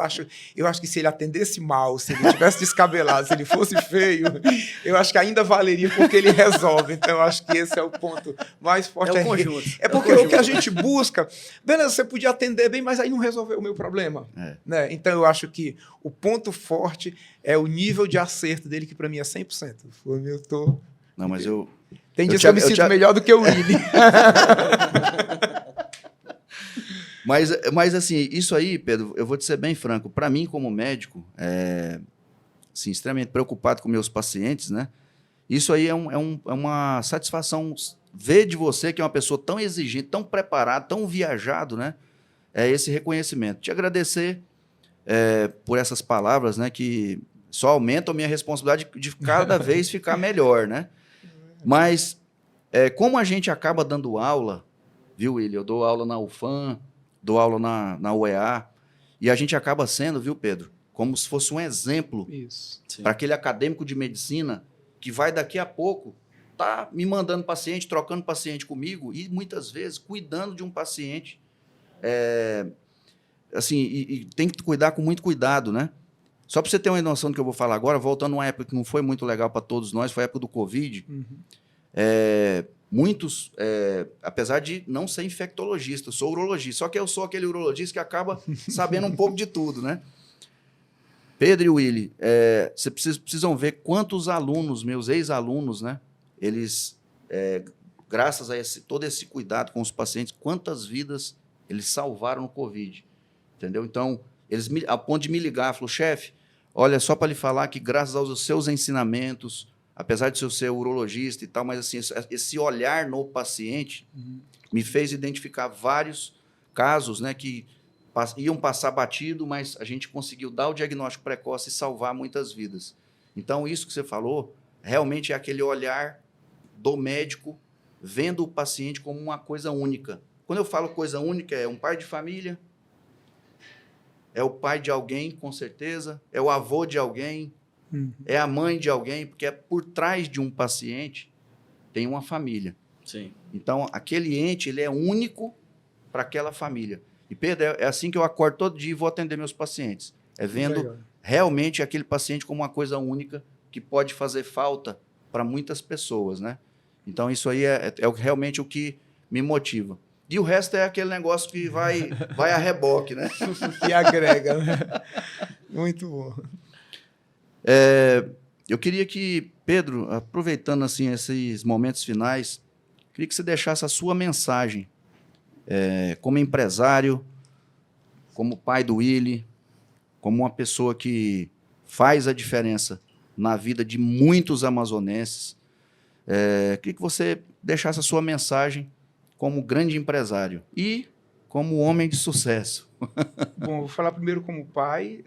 acho que se ele atendesse mal, se ele tivesse descabelado, se ele fosse feio, eu acho que ainda valeria porque ele resolve. Então, eu acho que esse é o ponto mais forte. É o conjunto. É porque o que a gente busca... Beleza, você podia atender bem, mas aí não resolveu o meu problema. Né? Então, eu acho que o ponto forte é o nível de acerto dele, que para mim é 100%. Eu tô... Não, mas eu... Tem dias que eu me sinto melhor do que o Willy. Mas, assim, isso aí, Pedro, eu vou te ser bem franco. Para mim, como médico, assim, extremamente preocupado com meus pacientes, né? Isso aí é uma satisfação ver de você, que é uma pessoa tão exigente, tão preparado, tão viajado, né? Esse reconhecimento. Te agradecer por essas palavras, né? Que só aumentam a minha responsabilidade de cada vez ficar melhor, né? Mas, como a gente acaba dando aula, viu, Willy? Eu dou aula na UFAM, dou aula na UEA, e a gente acaba sendo, viu, Pedro, como se fosse um exemplo para aquele acadêmico de medicina que vai daqui a pouco tá me mandando paciente, trocando paciente comigo e muitas vezes cuidando de um paciente, assim, e tem que cuidar com muito cuidado, né? Só para você ter uma noção do que eu vou falar agora, voltando a uma época que não foi muito legal para todos nós, foi a época do Covid. Muitos, apesar de não ser infectologista, eu sou urologista, só que eu sou aquele urologista que acaba sabendo um pouco de tudo, né? Pedro e Willy, vocês precisam ver quantos alunos, meus ex-alunos, né? Eles, graças a todo esse cuidado com os pacientes, quantas vidas eles salvaram no Covid, entendeu? Então, eles, a ponto de me ligar, falou, chefe, olha, só para lhe falar que graças aos seus ensinamentos, apesar de eu ser urologista e tal, mas assim, esse olhar no paciente me fez identificar vários casos, né, que iam passar batido, mas a gente conseguiu dar o diagnóstico precoce e salvar muitas vidas. Então, isso que você falou, realmente é aquele olhar do médico vendo o paciente como uma coisa única. Quando eu falo coisa única, é um pai de família, é o pai de alguém, com certeza, é o avô de alguém, é a mãe de alguém, porque por trás de um paciente tem uma família. Sim. Então, aquele ente, ele é único para aquela família. E, Pedro, é assim que eu acordo todo dia e vou atender meus pacientes. Vendo realmente aquele paciente como uma coisa única que pode fazer falta para muitas pessoas, né? Então, isso aí é realmente o que me motiva. E o resto é aquele negócio que vai a reboque, né? Que agrega, né? Muito bom. Eu queria que, Pedro, aproveitando assim esses momentos finais, queria que você deixasse a sua mensagem como empresário, como pai do Willy, como uma pessoa que faz a diferença na vida de muitos amazonenses. Queria que você deixasse a sua mensagem como grande empresário e como homem de sucesso. Bom, vou falar primeiro como pai.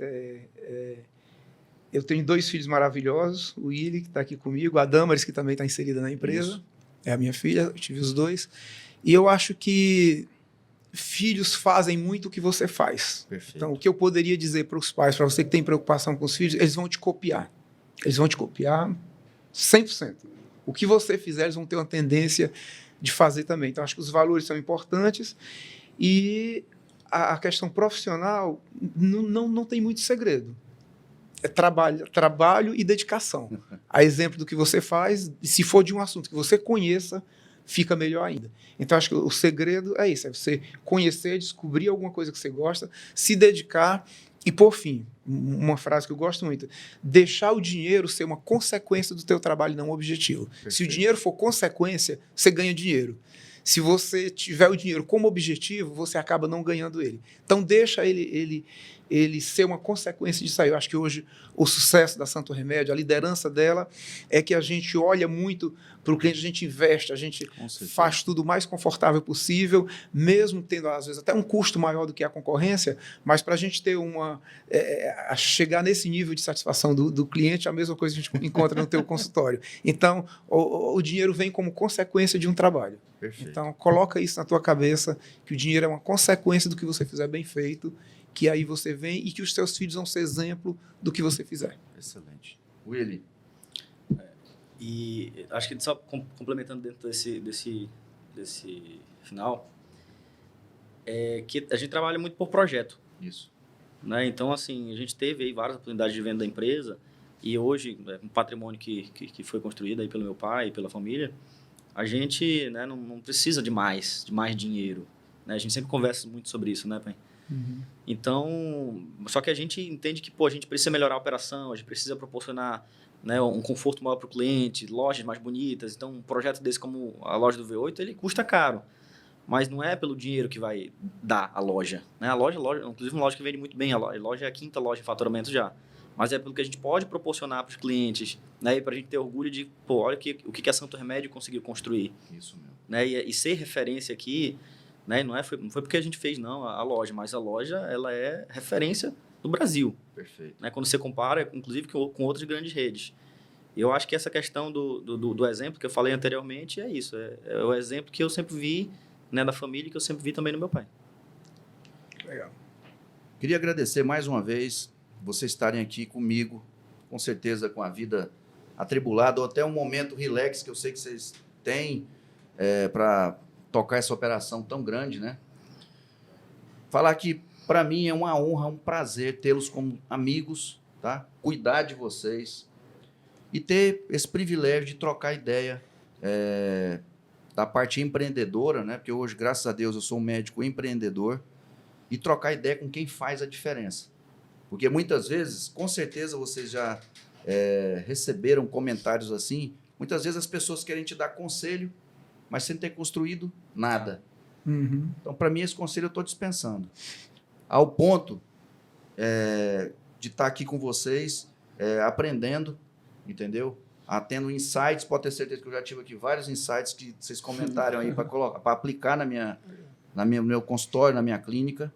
Eu tenho 2 filhos maravilhosos, o Willi, que está aqui comigo, a Damaris, que também está inserida na empresa. Isso. É a minha filha, eu tive os 2. E eu acho que filhos fazem muito o que você faz. Perfeito. Então, o que eu poderia dizer para os pais, para você que tem preocupação com os filhos, eles vão te copiar. Eles vão te copiar 100%. O que você fizer, eles vão ter uma tendência de fazer também. Então, acho que os valores são importantes e a questão profissional não tem muito segredo. É trabalho e dedicação. A exemplo do que você faz, e se for de um assunto que você conheça, fica melhor ainda. Então, acho que o segredo é isso, é você conhecer, descobrir alguma coisa que você gosta, se dedicar e, por fim, uma frase que eu gosto muito, deixar o dinheiro ser uma consequência do teu trabalho, não um objetivo. Perfeito. Se o dinheiro for consequência, você ganha dinheiro. Se você tiver o dinheiro como objetivo, você acaba não ganhando ele. Então, deixa ele ser uma consequência disso aí. Eu acho que hoje o sucesso da Santo Remédio, a liderança dela, é que a gente olha muito para o cliente, a gente investe, a gente faz tudo o mais confortável possível, mesmo tendo, às vezes, até um custo maior do que a concorrência, mas para a gente ter chegar nesse nível de satisfação do cliente, é a mesma coisa que a gente encontra no teu consultório. Então, o dinheiro vem como consequência de um trabalho. Perfeito. Então, coloca isso na tua cabeça, que o dinheiro é uma consequência do que você fizer bem feito, que aí você vem e que os seus filhos vão ser exemplo do que você fizer. Excelente. Willi. E acho que só complementando dentro desse final, é que a gente trabalha muito por projeto. Isso. Né? Então, assim, a gente teve aí várias oportunidades de venda da empresa e hoje, um patrimônio que foi construído aí pelo meu pai e pela família, a gente, né, não precisa de mais dinheiro. Né? A gente sempre conversa muito sobre isso, né, pai? Uhum. Então, só que a gente entende que a gente precisa melhorar a operação, a gente precisa proporcionar, né, um conforto maior para o cliente, lojas mais bonitas. Então, um projeto desse como a loja do V8, ele custa caro, mas não é pelo dinheiro que vai dar a loja. Né? A loja, inclusive uma loja que vende muito bem, a loja é a 5ª loja em faturamento já, mas é pelo que a gente pode proporcionar para os clientes, né, e para a gente ter orgulho de, olha o que a Santo Remédio conseguiu construir. Isso mesmo. Né, e ser referência aqui, né, não foi porque a gente fez a loja, mas a loja ela é referência do Brasil. Perfeito. Né, quando você compara, inclusive, com outras grandes redes. E eu acho que essa questão do exemplo que eu falei anteriormente é isso. É o exemplo que eu sempre vi, né, da família, que eu sempre vi também no meu pai. Legal. Queria agradecer mais uma vez vocês estarem aqui comigo, com certeza com a vida atribulada, ou até um momento relax que eu sei que vocês têm para tocar essa operação tão grande, né? Falar que, para mim, é uma honra, um prazer tê-los como amigos, tá? Cuidar de vocês e ter esse privilégio de trocar ideia da parte empreendedora, né? Porque hoje, graças a Deus, eu sou um médico empreendedor e trocar ideia com quem faz a diferença. Porque muitas vezes, com certeza, vocês já receberam comentários assim, muitas vezes as pessoas querem te dar conselho, mas sem ter construído nada. Uhum. Então, para mim, esse conselho eu estou dispensando. Ao ponto de estar aqui com vocês, aprendendo, entendeu? Tendo insights, pode ter certeza que eu já tive aqui vários insights que vocês comentaram aí para aplicar no meu consultório, na minha clínica.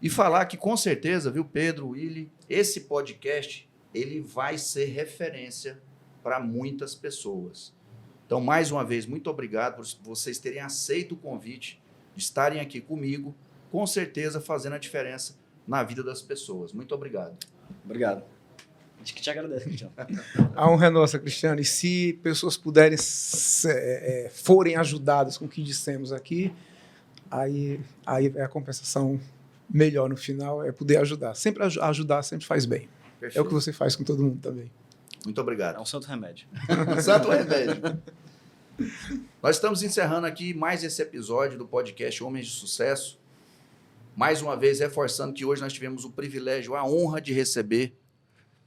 E falar que, com certeza, viu, Pedro, Willi, esse podcast, ele vai ser referência para muitas pessoas. Então, mais uma vez, muito obrigado por vocês terem aceito o convite, de estarem aqui comigo, com certeza fazendo a diferença na vida das pessoas. Muito obrigado. Obrigado. A gente que te agradece, Cristiano. A honra é nossa, Cristiano. E se pessoas puderem, forem ajudadas com o que dissemos aqui, aí é a compensação melhor no final, é poder ajudar. Sempre ajudar sempre faz bem. Perfeito. É o que você faz com todo mundo também. Muito obrigado. É um santo remédio. Santo remédio. Nós estamos encerrando aqui mais esse episódio do podcast Homens de Sucesso. Mais uma vez, reforçando que hoje nós tivemos o privilégio, a honra de receber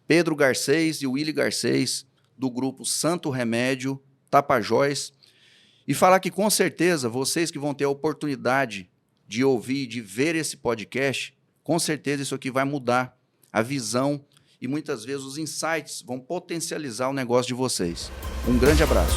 Pedro Garcês e Willi Garcês, do grupo Santo Remédio, Tapajós. E falar que, com certeza, vocês que vão ter a oportunidade de ouvir, de ver esse podcast, com certeza isso aqui vai mudar a visão e muitas vezes os insights vão potencializar o negócio de vocês. Um grande abraço.